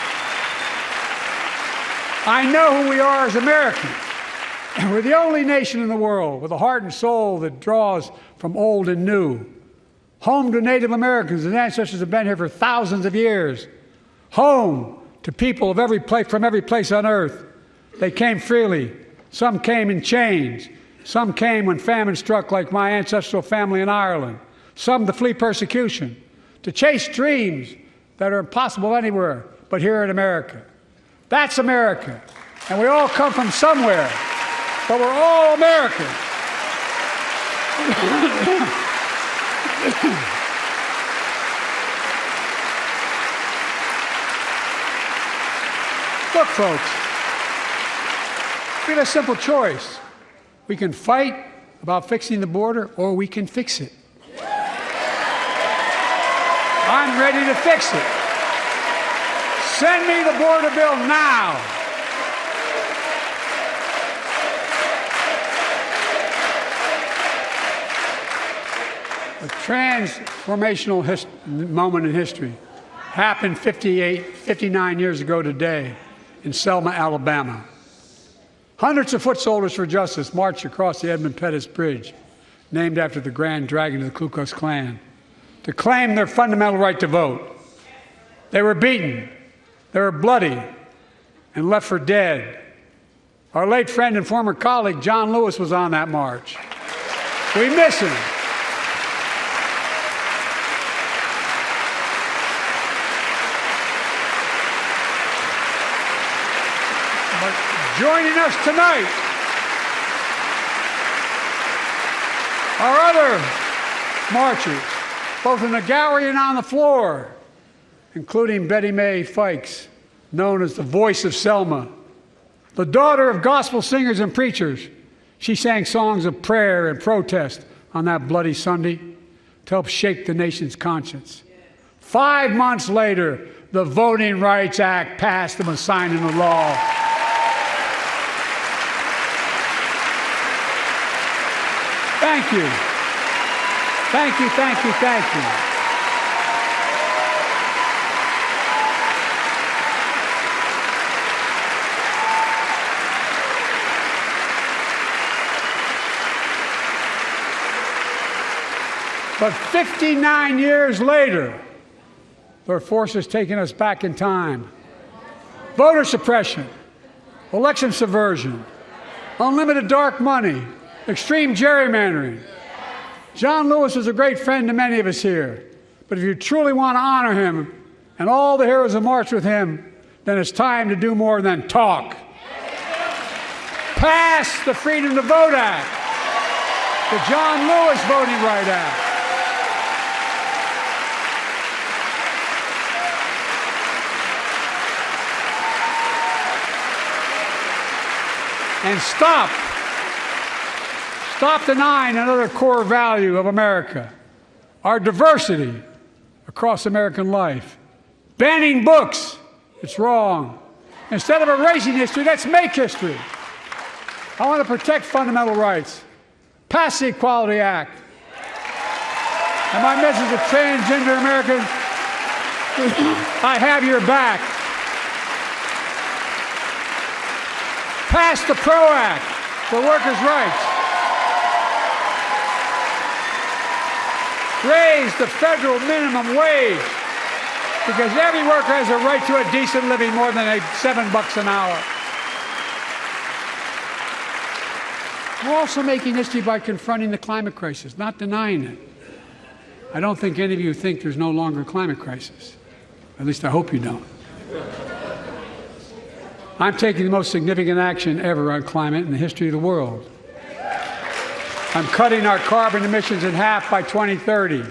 I know who we are as Americans. We're the only nation in the world with a heart and soul that draws from old and new. Home to Native Americans, whose ancestors have been here for thousands of years. Home to people of from every place on earth. They came freely. Some came in chains. Some came when famine struck, like my ancestral family in Ireland. Some to flee persecution, to chase dreams that are impossible anywhere but here in America. That's America. And we all come from somewhere, but we're all Americans. Look, folks, we have a simple choice. We can fight about fixing the border, or we can fix it. I'm ready to fix it. Send me the border bill now. A transformational moment in history happened 59 years ago today in Selma, Alabama. Hundreds of foot soldiers for justice marched across the Edmund Pettus Bridge, named after the Grand Dragon of the Ku Klux Klan, to claim their fundamental right to vote. They were beaten, they were bloody, and left for dead. Our late friend and former colleague, John Lewis, was on that march. We miss him. Joining us tonight are other marchers, both in the gallery and on the floor, including Betty Mae Fikes, known as the voice of Selma, the daughter of gospel singers and preachers. She sang songs of prayer and protest on that bloody Sunday to help shake the nation's conscience. 5 months later, the Voting Rights Act passed and was signed into law. Thank you. Thank you, thank you, thank you. But 59 years later, there are forces taking us back in time. Voter suppression, election subversion, unlimited dark money, extreme gerrymandering. John Lewis is a great friend to many of us here. But if you truly want to honor him and all the heroes who marched with him, then it's time to do more than talk. Pass the Freedom to Vote Act, the John Lewis Voting Rights Act. And stop denying another core value of America, our diversity across American life. Banning books, it's wrong. Instead of erasing history, let's make history. I want to protect fundamental rights. Pass the Equality Act. And my message to transgender Americans, I have your back. Pass the PRO Act for workers' rights. Raise the federal minimum wage, because every worker has a right to a decent living, more than $7 an hour. We're also making history by confronting the climate crisis, not denying it. I don't think any of you think there's no longer a climate crisis. At least I hope you don't. I'm taking the most significant action ever on climate in the history of the world. I'm cutting our carbon emissions in half by 2030,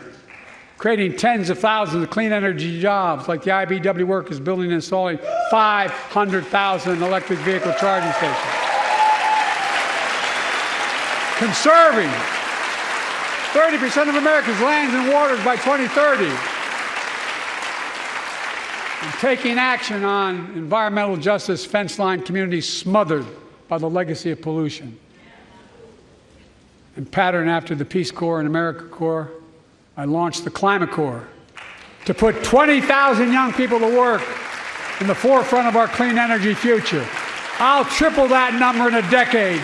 creating tens of thousands of clean energy jobs, like the IBEW work is building and installing 500,000 electric vehicle charging stations. conserving 30% of America's lands and waters by 2030, and taking action on environmental justice, fence-line communities smothered by the legacy of pollution. And patterned after the Peace Corps and AmeriCorps, I launched the Climate Corps to put 20,000 young people to work in the forefront of our clean energy future. I'll triple that number in a decade.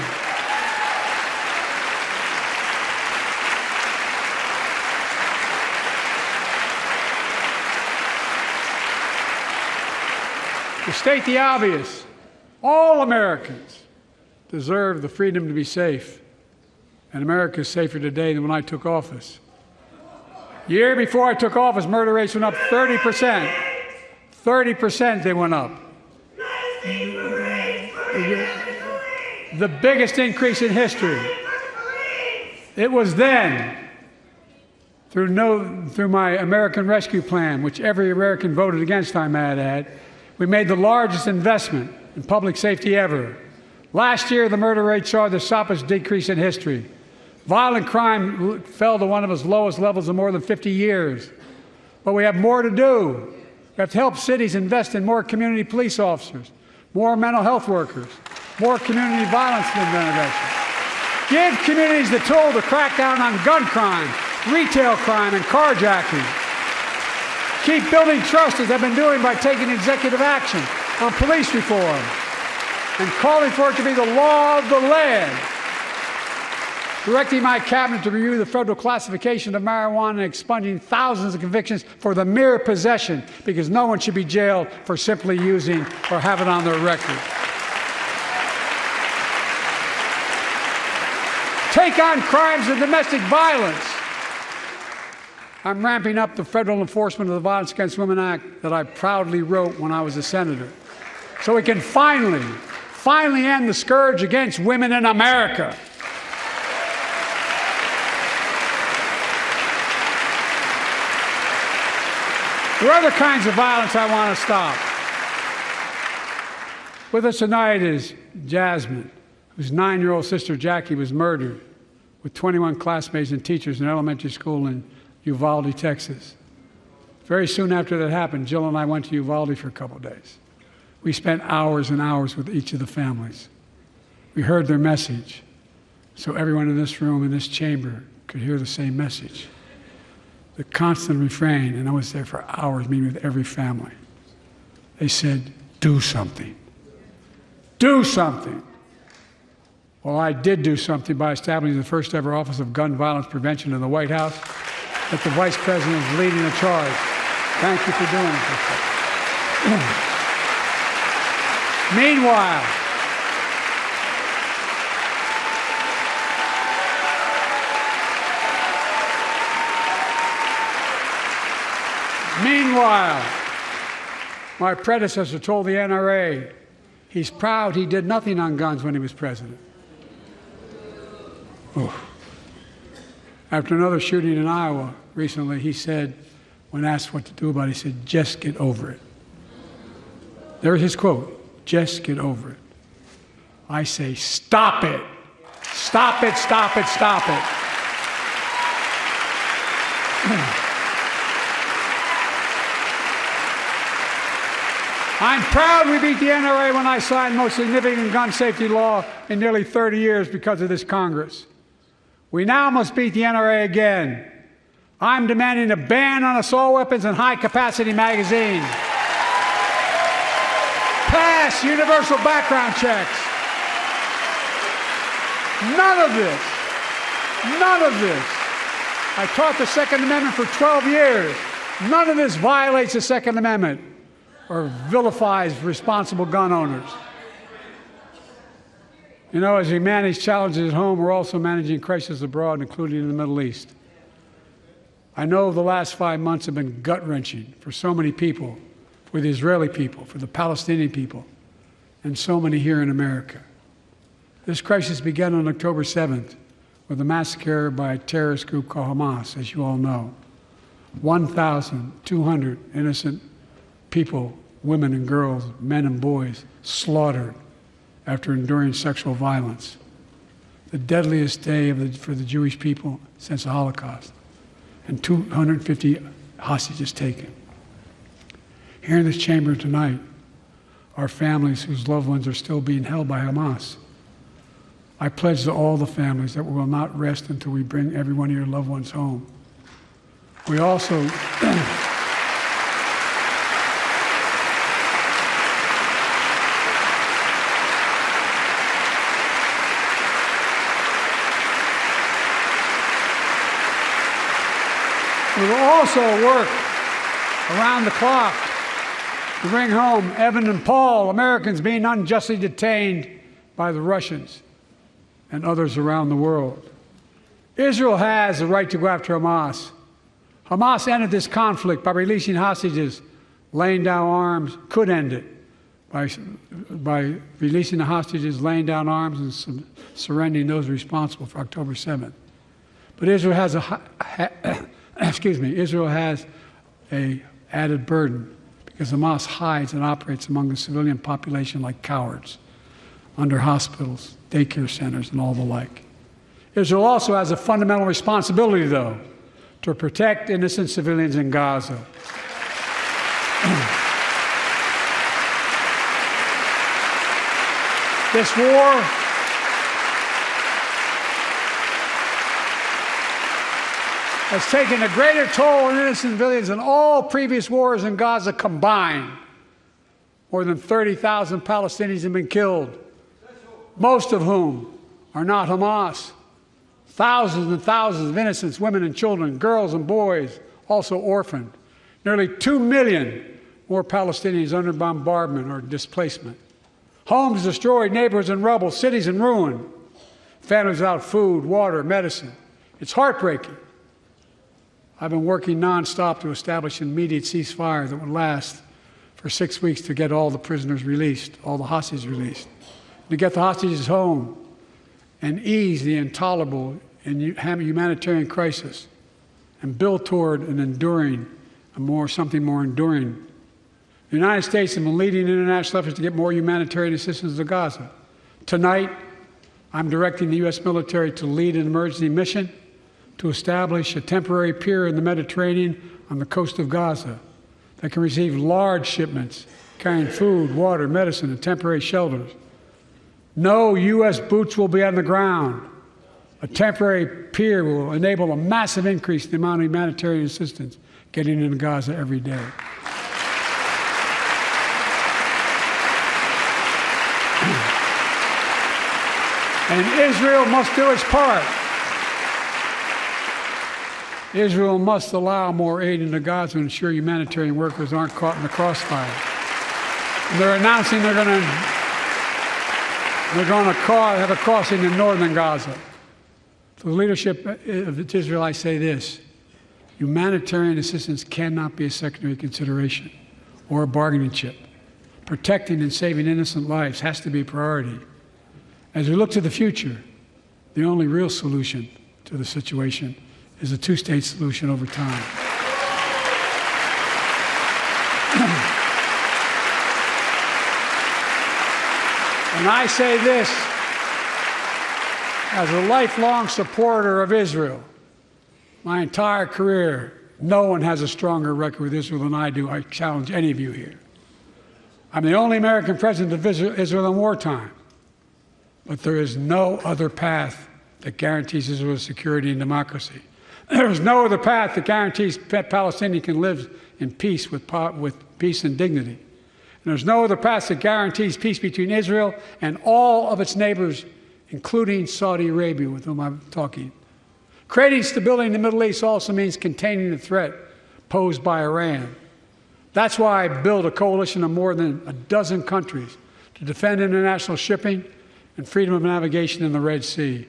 To state the obvious, all Americans deserve the freedom to be safe, and America is safer today than when I took office. The year before I took office, murder rates went up 30%. 30% they went up. The biggest increase in history. It was then, through my American Rescue Plan, which every American voted against, I might add, we made the largest investment in public safety ever. Last year, the murder rate saw the sharpest decrease in history. Violent crime fell to one of its lowest levels in more than 50 years. But we have more to do. We have to help cities invest in more community police officers, more mental health workers, more community violence intervention. Give communities the tool to crack down on gun crime, retail crime, and carjacking. Keep building trust, as I've been doing by taking executive action on police reform and calling for it to be the law of the land. Directing my cabinet to review the federal classification of marijuana and expunging thousands of convictions for the mere possession, because no one should be jailed for simply using or have it on their record. Take on crimes of domestic violence. I'm ramping up the federal enforcement of the Violence Against Women Act that I proudly wrote when I was a senator, so we can finally end the scourge against women in America. There are other kinds of violence I want to stop. With us tonight is Jasmine, whose 9-year-old sister Jackie was murdered with 21 classmates and teachers in an elementary school in Uvalde, Texas. Very soon after that happened, Jill and I went to Uvalde for a couple of days. We spent hours and hours with each of the families. We heard their message, so everyone in this room, in this chamber, could hear the same message. The constant refrain, and I was there for hours meeting with every family. They said, do something. Do something. Well, I did do something by establishing the first ever Office of Gun Violence Prevention in the White House, that the Vice President is leading the charge. Thank you for doing it. Meanwhile, my predecessor told the NRA he's proud he did nothing on guns when he was president. Oh. After another shooting in Iowa recently, he said, when asked what to do about it, he said, just get over it. There's his quote, just get over it. I say, stop it. Stop it, stop it, stop it. I'm proud we beat the NRA when I signed the most significant gun safety law in nearly 30 years because of this Congress. We now must beat the NRA again. I'm demanding a ban on assault weapons and high-capacity magazines. Pass universal background checks. None of this. I taught the Second Amendment for 12 years. None of this violates the Second Amendment or vilifies responsible gun owners. You know, as we manage challenges at home, we're also managing crises abroad, including in the Middle East. I know the last 5 months have been gut-wrenching for so many people, for the Israeli people, for the Palestinian people, and so many here in America. This crisis began on October 7th with a massacre by a terrorist group called Hamas, as you all know. 1,200 innocent people, women and girls, men and boys, slaughtered after enduring sexual violence. the deadliest day for the Jewish people since the Holocaust, and 250 hostages taken. Here in this chamber tonight are families whose loved ones are still being held by Hamas. I pledge to all the families that we will not rest until we bring every one of your loved ones home. We also We will also work around the clock to bring home Evan and Paul, Americans being unjustly detained by the Russians and others around the world. Israel has the right to go after Hamas. Hamas ended this conflict by releasing hostages, laying down arms, could end it by releasing the hostages, laying down arms, and surrendering those responsible for October 7th. But Israel has Israel has an added burden because Hamas hides and operates among the civilian population like cowards, under hospitals, daycare centers, and all the like. Israel also has a fundamental responsibility, though, to protect innocent civilians in Gaza. This war has taken a greater toll on innocent civilians than all previous wars in Gaza combined. More than 30,000 Palestinians have been killed, most of whom are not Hamas. Thousands and thousands of innocents, women and children, girls and boys, also orphaned. Nearly 2 million more Palestinians under bombardment or displacement. Homes destroyed, neighborhoods in rubble, cities in ruin. Families without food, water, medicine. It's heartbreaking. I've been working nonstop to establish an immediate ceasefire that would last for 6 weeks to get all the prisoners released, all the hostages released, to get the hostages home and ease the intolerable and humanitarian crisis and build toward an enduring, something more enduring. The United States has been leading international efforts to get more humanitarian assistance to Gaza. Tonight, I'm directing the U.S. military to lead an emergency mission to establish a temporary pier in the Mediterranean on the coast of Gaza that can receive large shipments carrying food, water, medicine, and temporary shelters. No U.S. boots will be on the ground. A temporary pier will enable a massive increase in the amount of humanitarian assistance getting into Gaza every day. And Israel must do its part. Israel must allow more aid into Gaza to ensure humanitarian workers aren't caught in the crossfire. And they're announcing they're going to have a crossing in northern Gaza. To the leadership of Israel, I say this: humanitarian assistance cannot be a secondary consideration or a bargaining chip. Protecting and saving innocent lives has to be a priority. As we look to the future, the only real solution to the situation is a two-state solution over time. And I say this as a lifelong supporter of Israel. My entire career, no one has a stronger record with Israel than I do. I challenge any of you here. I'm the only American president of Israel in wartime. But there is no other path that guarantees Israel's security and democracy. There is no other path that guarantees Palestinians can live in peace with peace and dignity. And there's no other path that guarantees peace between Israel and all of its neighbors, including Saudi Arabia, with whom I'm talking. Creating stability in the Middle East also means containing the threat posed by Iran. That's why I built a coalition of more than a dozen countries to defend international shipping and freedom of navigation in the Red Sea.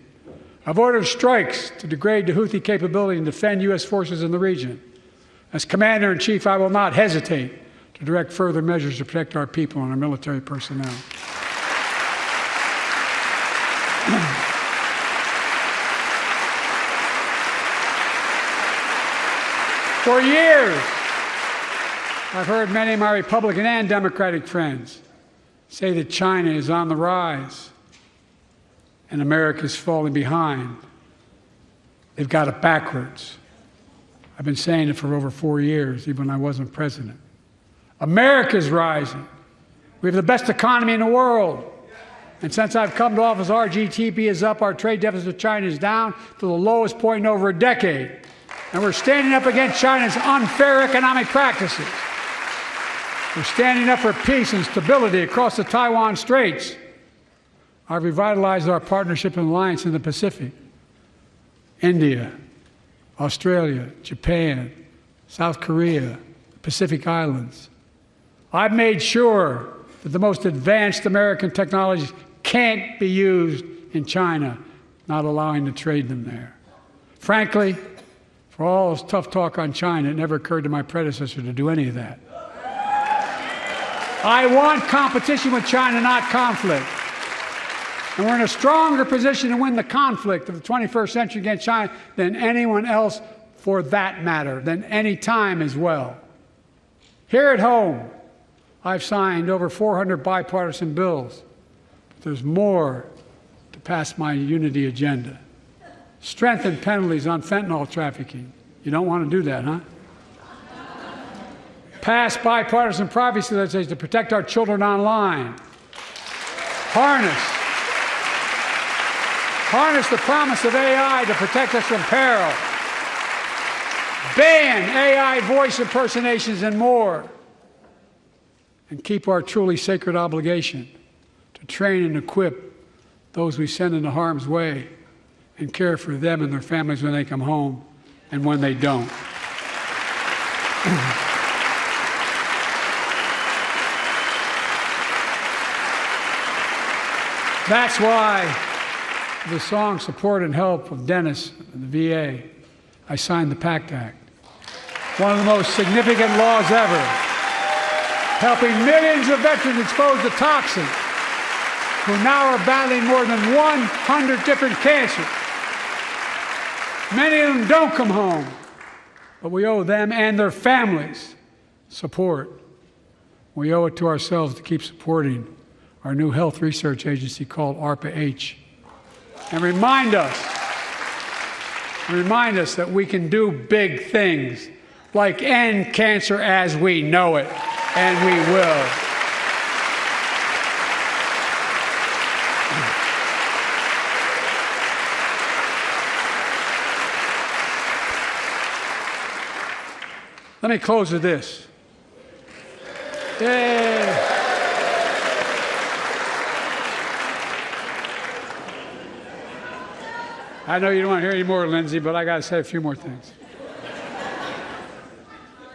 I've ordered strikes to degrade the Houthi capability and defend U.S. forces in the region. As Commander-in-Chief, I will not hesitate to direct further measures to protect our people and our military personnel. For years, I've heard many of my Republican and Democratic friends say that China is on the rise and America's falling behind. They've got it backwards. I've been saying it for over 4 years, even when I wasn't president. America's rising. We have the best economy in the world. And since I've come to office, our GDP is up, our trade deficit with China is down to the lowest point in over a decade. And we're standing up against China's unfair economic practices. We're standing up for peace and stability across the Taiwan Straits. I've revitalized our partnership and alliance in the Pacific. India, Australia, Japan, South Korea, the Pacific Islands. I've made sure that the most advanced American technologies can't be used in China, not allowing to trade them there. Frankly, for all this tough talk on China, it never occurred to my predecessor to do any of that. I want competition with China, not conflict. And we're in a stronger position to win the conflict of the 21st century against China than anyone else, for that matter, than any time as well. Here at home, I've signed over 400 bipartisan bills. But there's more to pass my unity agenda. Strengthen penalties on fentanyl trafficking. You don't want to do that, huh? Pass bipartisan privacy legislation to protect our children online. Harness the promise of AI to protect us from peril. Ban AI voice impersonations and more. And keep our truly sacred obligation to train and equip those we send into harm's way and care for them and their families when they come home and when they don't. That's why the song Support and Help of Dennis and the VA, I signed the PACT Act. One of the most significant laws ever, helping millions of veterans exposed to toxins who now are battling more than 100 different cancers. Many of them don't come home, but we owe them and their families support. We owe it to ourselves to keep supporting our new health research agency called ARPA-H, and remind us that we can do big things like end cancer as we know it, and we will. Let me close with this. Yay. I know you don't want to hear any more, Lindsay, but I got to say a few more things.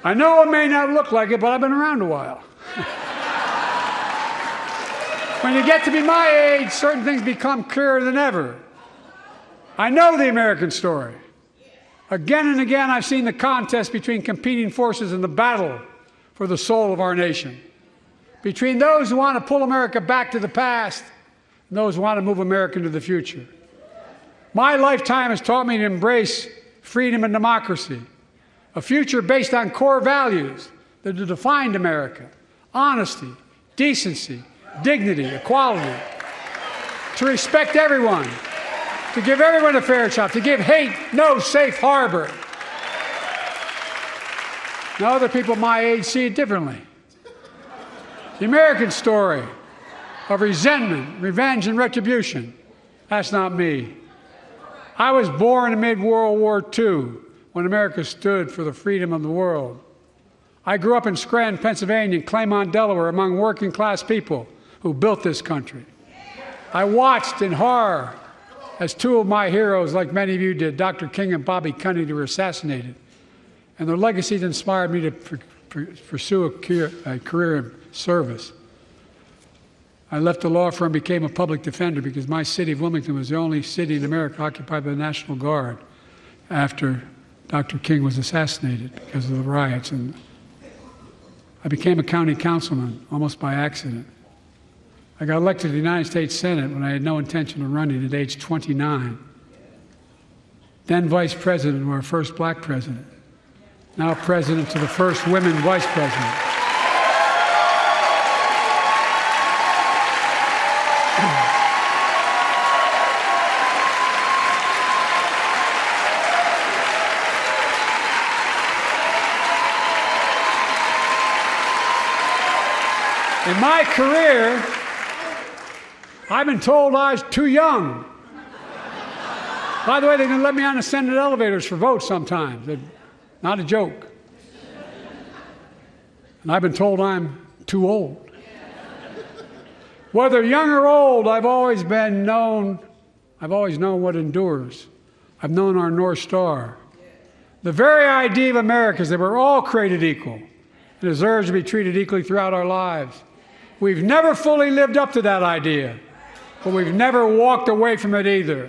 I know it may not look like it, but I've been around a while. When you get to be my age, certain things become clearer than ever. I know the American story. Again and again, I've seen the contest between competing forces in the battle for the soul of our nation, between those who want to pull America back to the past and those who want to move America into the future. My lifetime has taught me to embrace freedom and democracy, a future based on core values that have defined America: honesty, decency, dignity, equality, to respect everyone, to give everyone a fair shot, to give hate no safe harbor. Now, other people my age see it differently. The American story of resentment, revenge, and retribution, that's not me. I was born amid World War II, when America stood for the freedom of the world. I grew up in Scranton, Pennsylvania, and Claymont, Delaware, among working-class people who built this country. I watched in horror as two of my heroes, like many of you did, Dr. King and Bobby Kennedy, were assassinated. And their legacies inspired me to pursue a career in service. I left the law firm and became a public defender because my city of Wilmington was the only city in America occupied by the National Guard after Dr. King was assassinated because of the riots. And I became a county councilman almost by accident. I got elected to the United States Senate when I had no intention of running at age 29. Then vice president of our first black president. Now president to the first women vice president. In my career, I've been told I was too young. By the way, they didn't let me on the Senate elevators for votes sometimes. Not a joke. And I've been told I'm too old. Whether young or old, I've always known what endures. I've known our North Star. The very idea of America is that we're all created equal and deserves to be treated equally throughout our lives. We've never fully lived up to that idea, but we've never walked away from it either.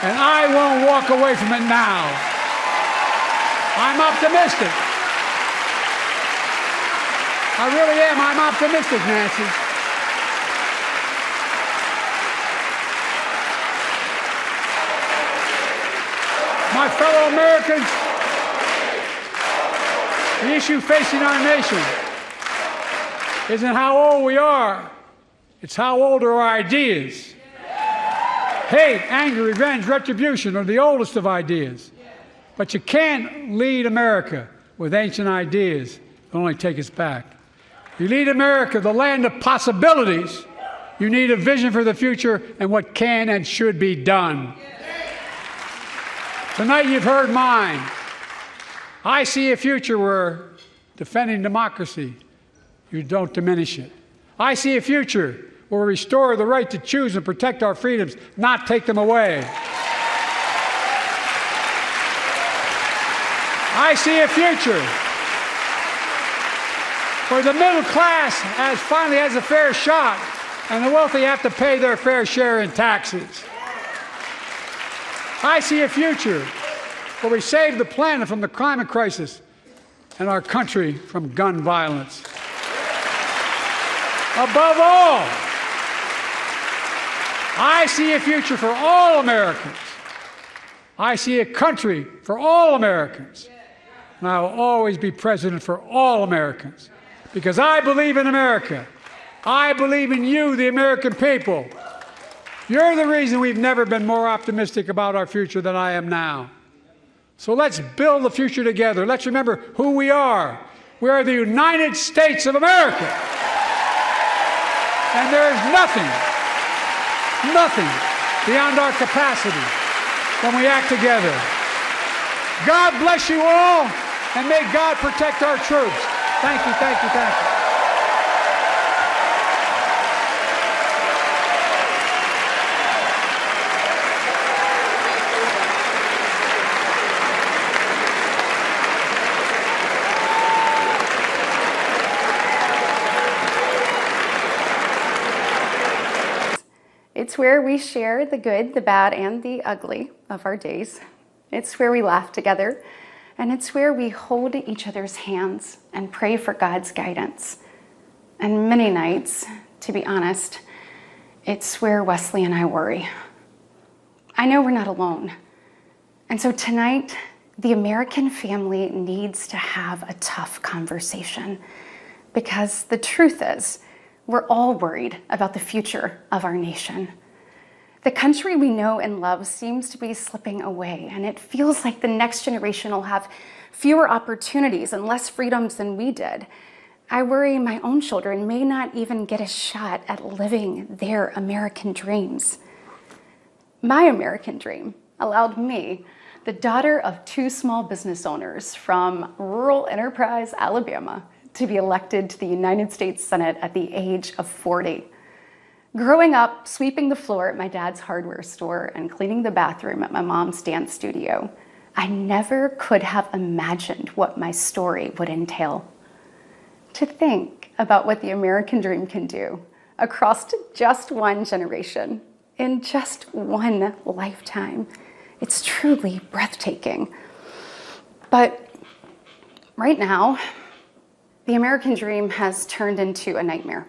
And I won't walk away from it now. I'm optimistic. I really am. I'm optimistic, Nancy. My fellow Americans, the issue facing our nation isn't how old we are, it's how old are our ideas. Hate, anger, revenge, retribution are the oldest of ideas. But you can't lead America with ancient ideas that only take us back. You lead America, the land of possibilities. You need a vision for the future and what can and should be done. Tonight you've heard mine. I see a future where defending democracy, you don't diminish it. I see a future where we restore the right to choose and protect our freedoms, not take them away. I see a future where the middle class finally has a fair shot and the wealthy have to pay their fair share in taxes. I see a future where we save the planet from the climate crisis and our country from gun violence. Above all, I see a future for all Americans. I see a country for all Americans. And I will always be president for all Americans because I believe in America. I believe in you, the American people. You're the reason we've never been more optimistic about our future than I am now. So let's build the future together. Let's remember who we are. We are the United States of America. And there is nothing beyond our capacity when we act together. God bless you all, and may God protect our troops. Thank you, thank you, thank you. It's where we share the good, the bad, and the ugly of our days. It's where we laugh together, and it's where we hold each other's hands and pray for God's guidance. And many nights, to be honest, it's where Wesley and I worry. I know we're not alone. And so tonight, the American family needs to have a tough conversation because the truth is, we're all worried about the future of our nation. The country we know and love seems to be slipping away, and it feels like the next generation will have fewer opportunities and less freedoms than we did. I worry my own children may not even get a shot at living their American dreams. My American dream allowed me, the daughter of two small business owners from rural Enterprise, Alabama, to be elected to the United States Senate at the age of 40. Growing up, sweeping the floor at my dad's hardware store and cleaning the bathroom at my mom's dance studio, I never could have imagined what my story would entail. To think about what the American dream can do across just one generation, in just one lifetime, it's truly breathtaking. But right now, the American dream has turned into a nightmare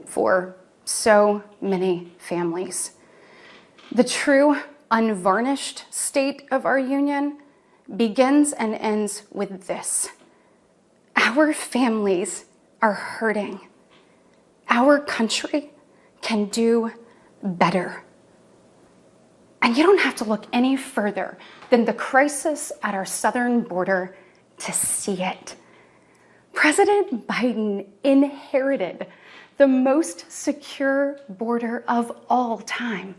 for so many families. The true, unvarnished state of our union begins and ends with this. Our families are hurting. Our country can do better. And you don't have to look any further than the crisis at our southern border to see it. President Biden inherited the most secure border of all time.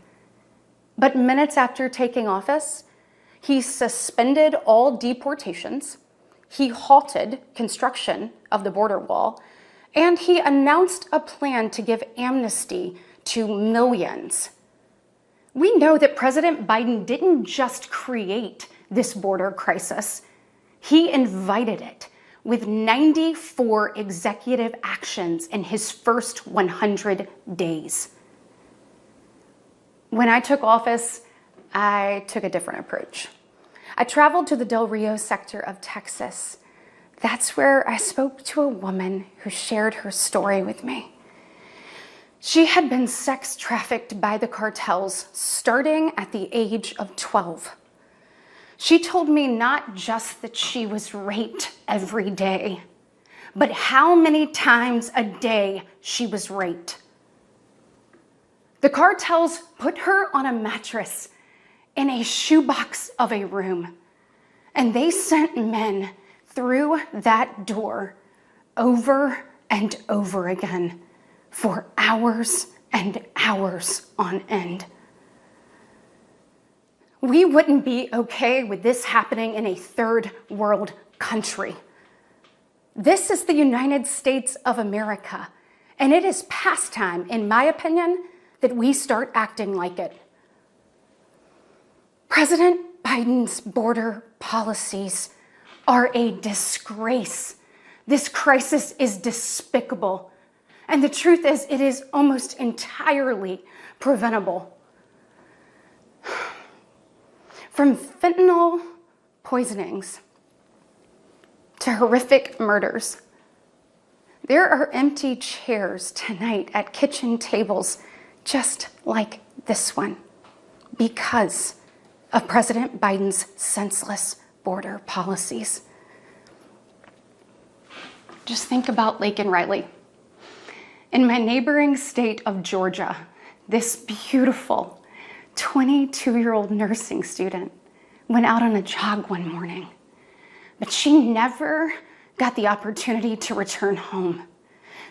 But minutes after taking office, he suspended all deportations, he halted construction of the border wall, and he announced a plan to give amnesty to millions. We know that President Biden didn't just create this border crisis. He invited it with 94 executive actions in his first 100 days. When I took office, I took a different approach. I traveled to the Del Rio sector of Texas. That's where I spoke to a woman who shared her story with me. She had been sex trafficked by the cartels starting at the age of 12. She told me not just that she was raped every day, but how many times a day she was raped. The cartels put her on a mattress in a shoebox of a room, and they sent men through that door over and over again for hours and hours on end. We wouldn't be okay with this happening in a third world country. This is the United States of America, and it is past time, in my opinion, that we start acting like it. President Biden's border policies are a disgrace. This crisis is despicable. And the truth is, it is almost entirely preventable. From fentanyl poisonings to horrific murders, there are empty chairs tonight at kitchen tables just like this one because of President Biden's senseless border policies. Just think about Laken Riley. In my neighboring state of Georgia, this beautiful 22-year-old nursing student went out on a jog one morning, but she never got the opportunity to return home.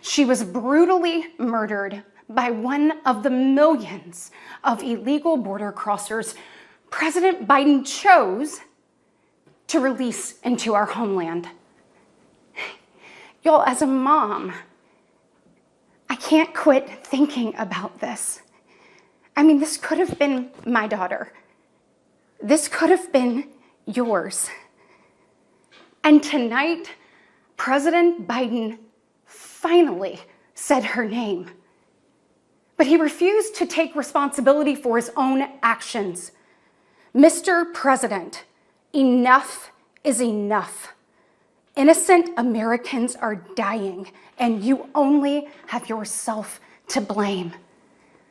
She was brutally murdered by one of the millions of illegal border crossers President Biden chose to release into our homeland. Y'all, as a mom, I can't quit thinking about this. I mean, this could have been my daughter. This could have been yours. And tonight, President Biden finally said her name. But he refused to take responsibility for his own actions. Mr. President, enough is enough. Innocent Americans are dying, and you only have yourself to blame.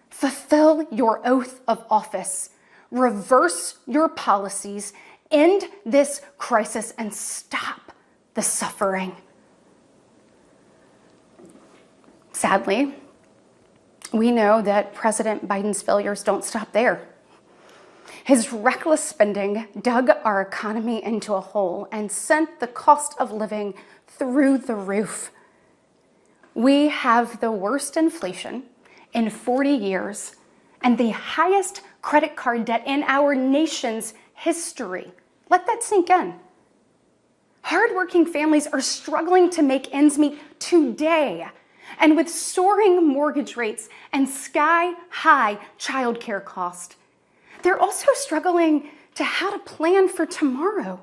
Fulfill your oath of office, reverse your policies, end this crisis, and stop the suffering. Sadly, we know that President Biden's failures don't stop there. His reckless spending dug our economy into a hole and sent the cost of living through the roof. We have the worst inflation in 40 years and the highest credit card debt in our nation's history. Let that sink in. Hardworking families are struggling to make ends meet today, and with soaring mortgage rates and sky-high childcare costs, they're also struggling to how to plan for tomorrow.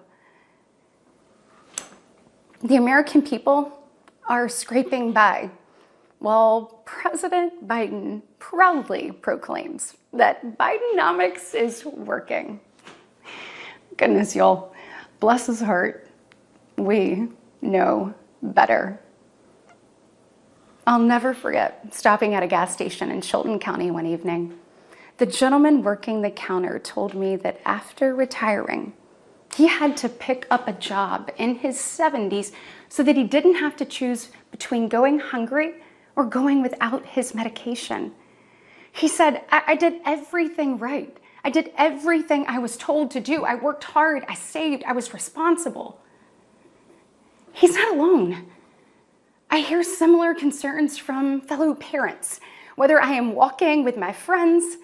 The American people are scraping by, while President Biden proudly proclaims that Bidenomics is working. Goodness, y'all, bless his heart, we know better. I'll never forget stopping at a gas station in Chilton County one evening. The gentleman working the counter told me that after retiring, he had to pick up a job in his 70s so that he didn't have to choose between going hungry or going without his medication. He said, I did everything right. I did everything I was told to do. I worked hard, I saved, I was responsible. He's not alone. I hear similar concerns from fellow parents, whether I am walking with my friends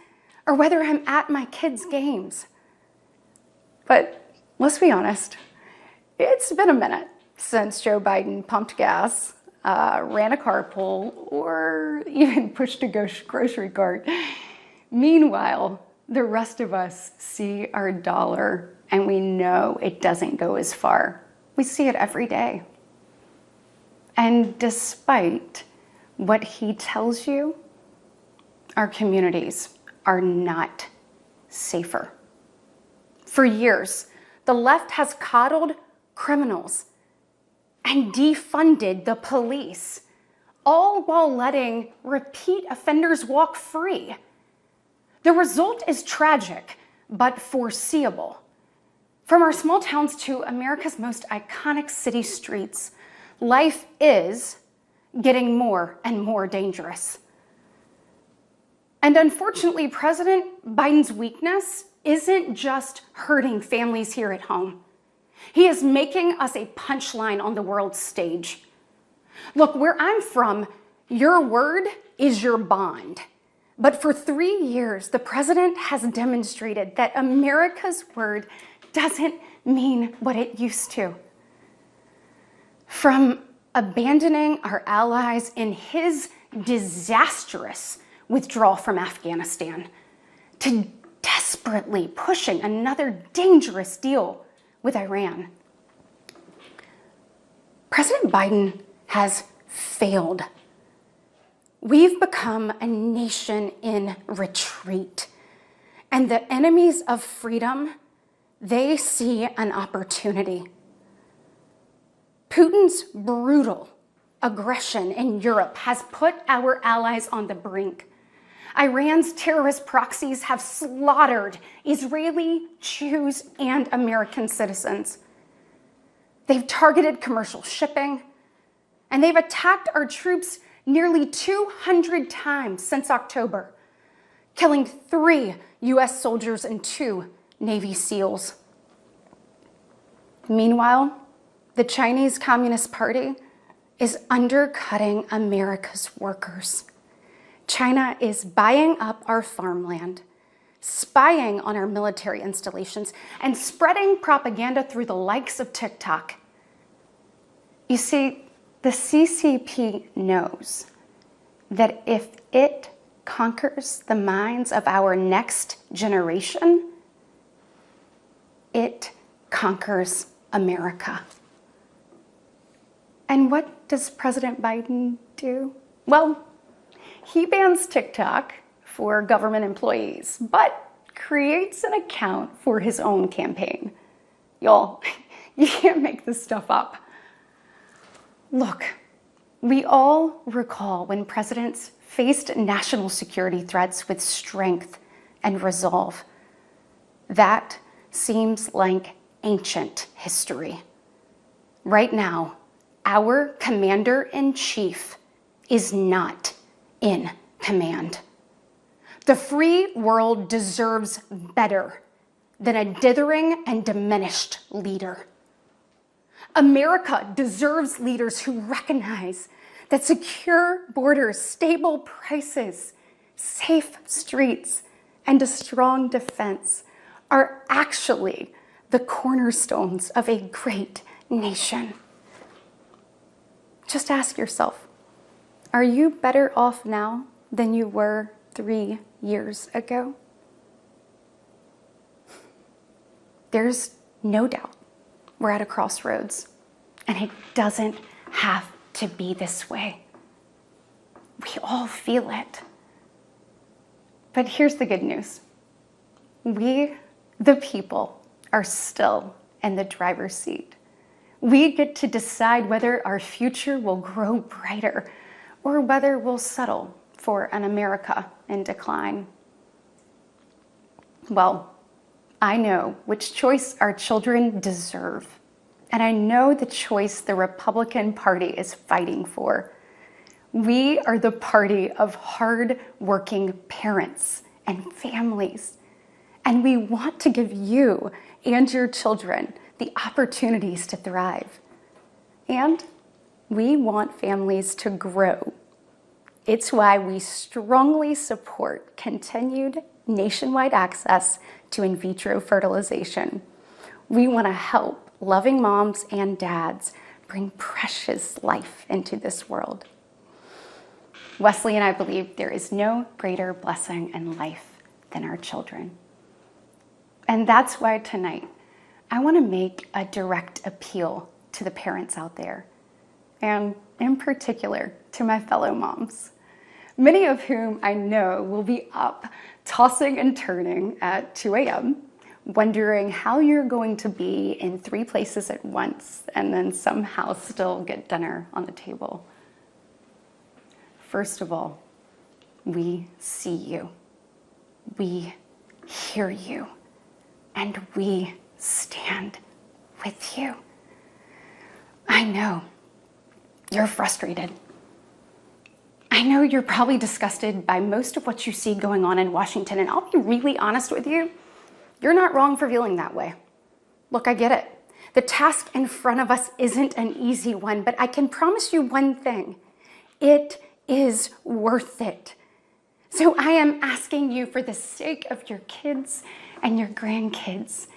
or whether I'm at my kids' games. But let's be honest, it's been a minute since Joe Biden pumped gas, ran a carpool, or even pushed a grocery cart. Meanwhile, the rest of us see our dollar and we know it doesn't go as far. We see it every day. And despite what he tells you, our communities are not safer. For years, the left has coddled criminals and defunded the police, all while letting repeat offenders walk free. The result is tragic, but foreseeable. From our small towns to America's most iconic city streets, life is getting more and more dangerous. And unfortunately, President Biden's weakness isn't just hurting families here at home. He is making us a punchline on the world stage. Look, where I'm from, your word is your bond. But for 3 years, the president has demonstrated that America's word doesn't mean what it used to. From abandoning our allies in his disastrous withdrawal from Afghanistan to desperately pushing another dangerous deal with Iran. President Biden has failed. We've become a nation in retreat, and the enemies of freedom, they see an opportunity. Putin's brutal aggression in Europe has put our allies on the brink. Iran's terrorist proxies have slaughtered Israeli, Jews, and American citizens. They've targeted commercial shipping, and they've attacked our troops nearly 200 times since October, killing 3 US soldiers and 2 Navy SEALs. Meanwhile, the Chinese Communist Party is undercutting America's workers. China is buying up our farmland, spying on our military installations, and spreading propaganda through the likes of TikTok. You see, the CCP knows that if it conquers the minds of our next generation, it conquers America. And what does President Biden do? Well, he bans TikTok for government employees, but creates an account for his own campaign. Y'all, you can't make this stuff up. Look, we all recall when presidents faced national security threats with strength and resolve. That seems like ancient history. Right now, our commander-in-chief is not in command. The free world deserves better than a dithering and diminished leader. America deserves leaders who recognize that secure borders, stable prices, safe streets, and a strong defense are actually the cornerstones of a great nation. Just ask yourself, are you better off now than you were 3 years ago? There's no doubt we're at a crossroads, and it doesn't have to be this way. We all feel it. But here's the good news. We, the people, are still in the driver's seat. We get to decide whether our future will grow brighter or whether we'll settle for an America in decline. Well, I know which choice our children deserve, and I know the choice the Republican Party is fighting for. We are the party of hard-working parents and families, and we want to give you and your children the opportunities to thrive. And We want families to grow. It's why we strongly support continued nationwide access to in vitro fertilization. We want to help loving moms and dads bring precious life into this world. Wesley and I believe there is no greater blessing in life than our children. And that's why tonight I want to make a direct appeal to the parents out there, and in particular to my fellow moms, many of whom I know will be up tossing and turning at 2 a.m., wondering how you're going to be in 3 places at once and then somehow still get dinner on the table. First of all, we see you, we hear you, and we stand with you. I know you're frustrated. I know you're probably disgusted by most of what you see going on in Washington, and I'll be really honest with you, you're not wrong for feeling that way. Look, I get it. The task in front of us isn't an easy one, but I can promise you one thing. It is worth it. So I am asking you, for the sake of your kids and your grandkids,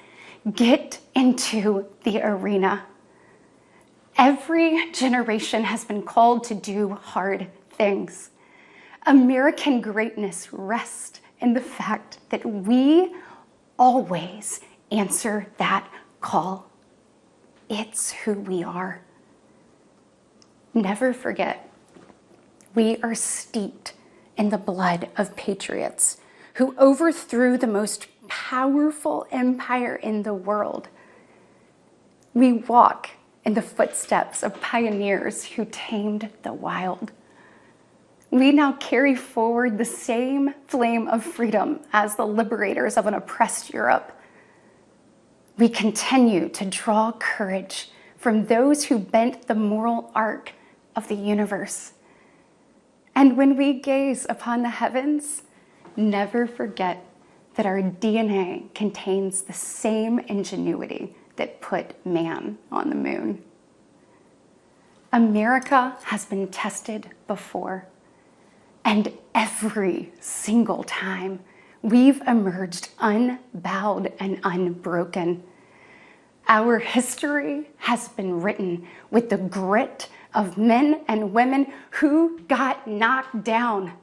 get into the arena. Every generation has been called to do hard things. American greatness rests in the fact that we always answer that call. It's who we are. Never forget, we are steeped in the blood of patriots who overthrew the most powerful empire in the world. We walk in the footsteps of pioneers who tamed the wild. We now carry forward the same flame of freedom as the liberators of an oppressed Europe. We continue to draw courage from those who bent the moral arc of the universe. And when we gaze upon the heavens, never forget that our DNA contains the same ingenuity that put man on the moon. America has been tested before, and every single time we've emerged unbowed and unbroken. Our history has been written with the grit of men and women who got knocked down.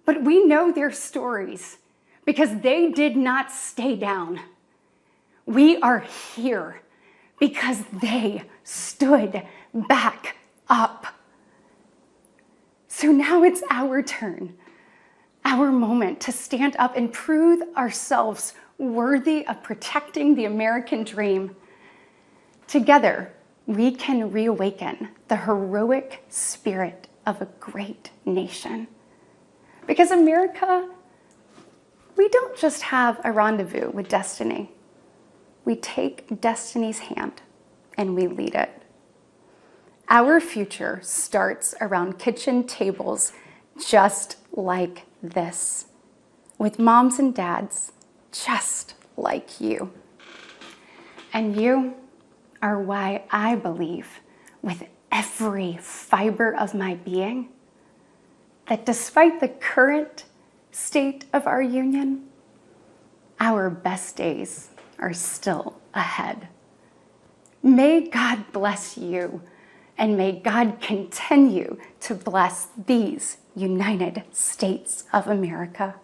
But we know their stories because they did not stay down. We are here because they stood back up. So now it's our turn, our moment to stand up and prove ourselves worthy of protecting the American dream. Together, we can reawaken the heroic spirit of a great nation. Because America, we don't just have a rendezvous with destiny. We take destiny's hand and we lead it. Our future starts around kitchen tables just like this, with moms and dads just like you. And you are why I believe with every fiber of my being that despite the current state of our union, our best days are still ahead. May God bless you, and may God continue to bless these United States of America.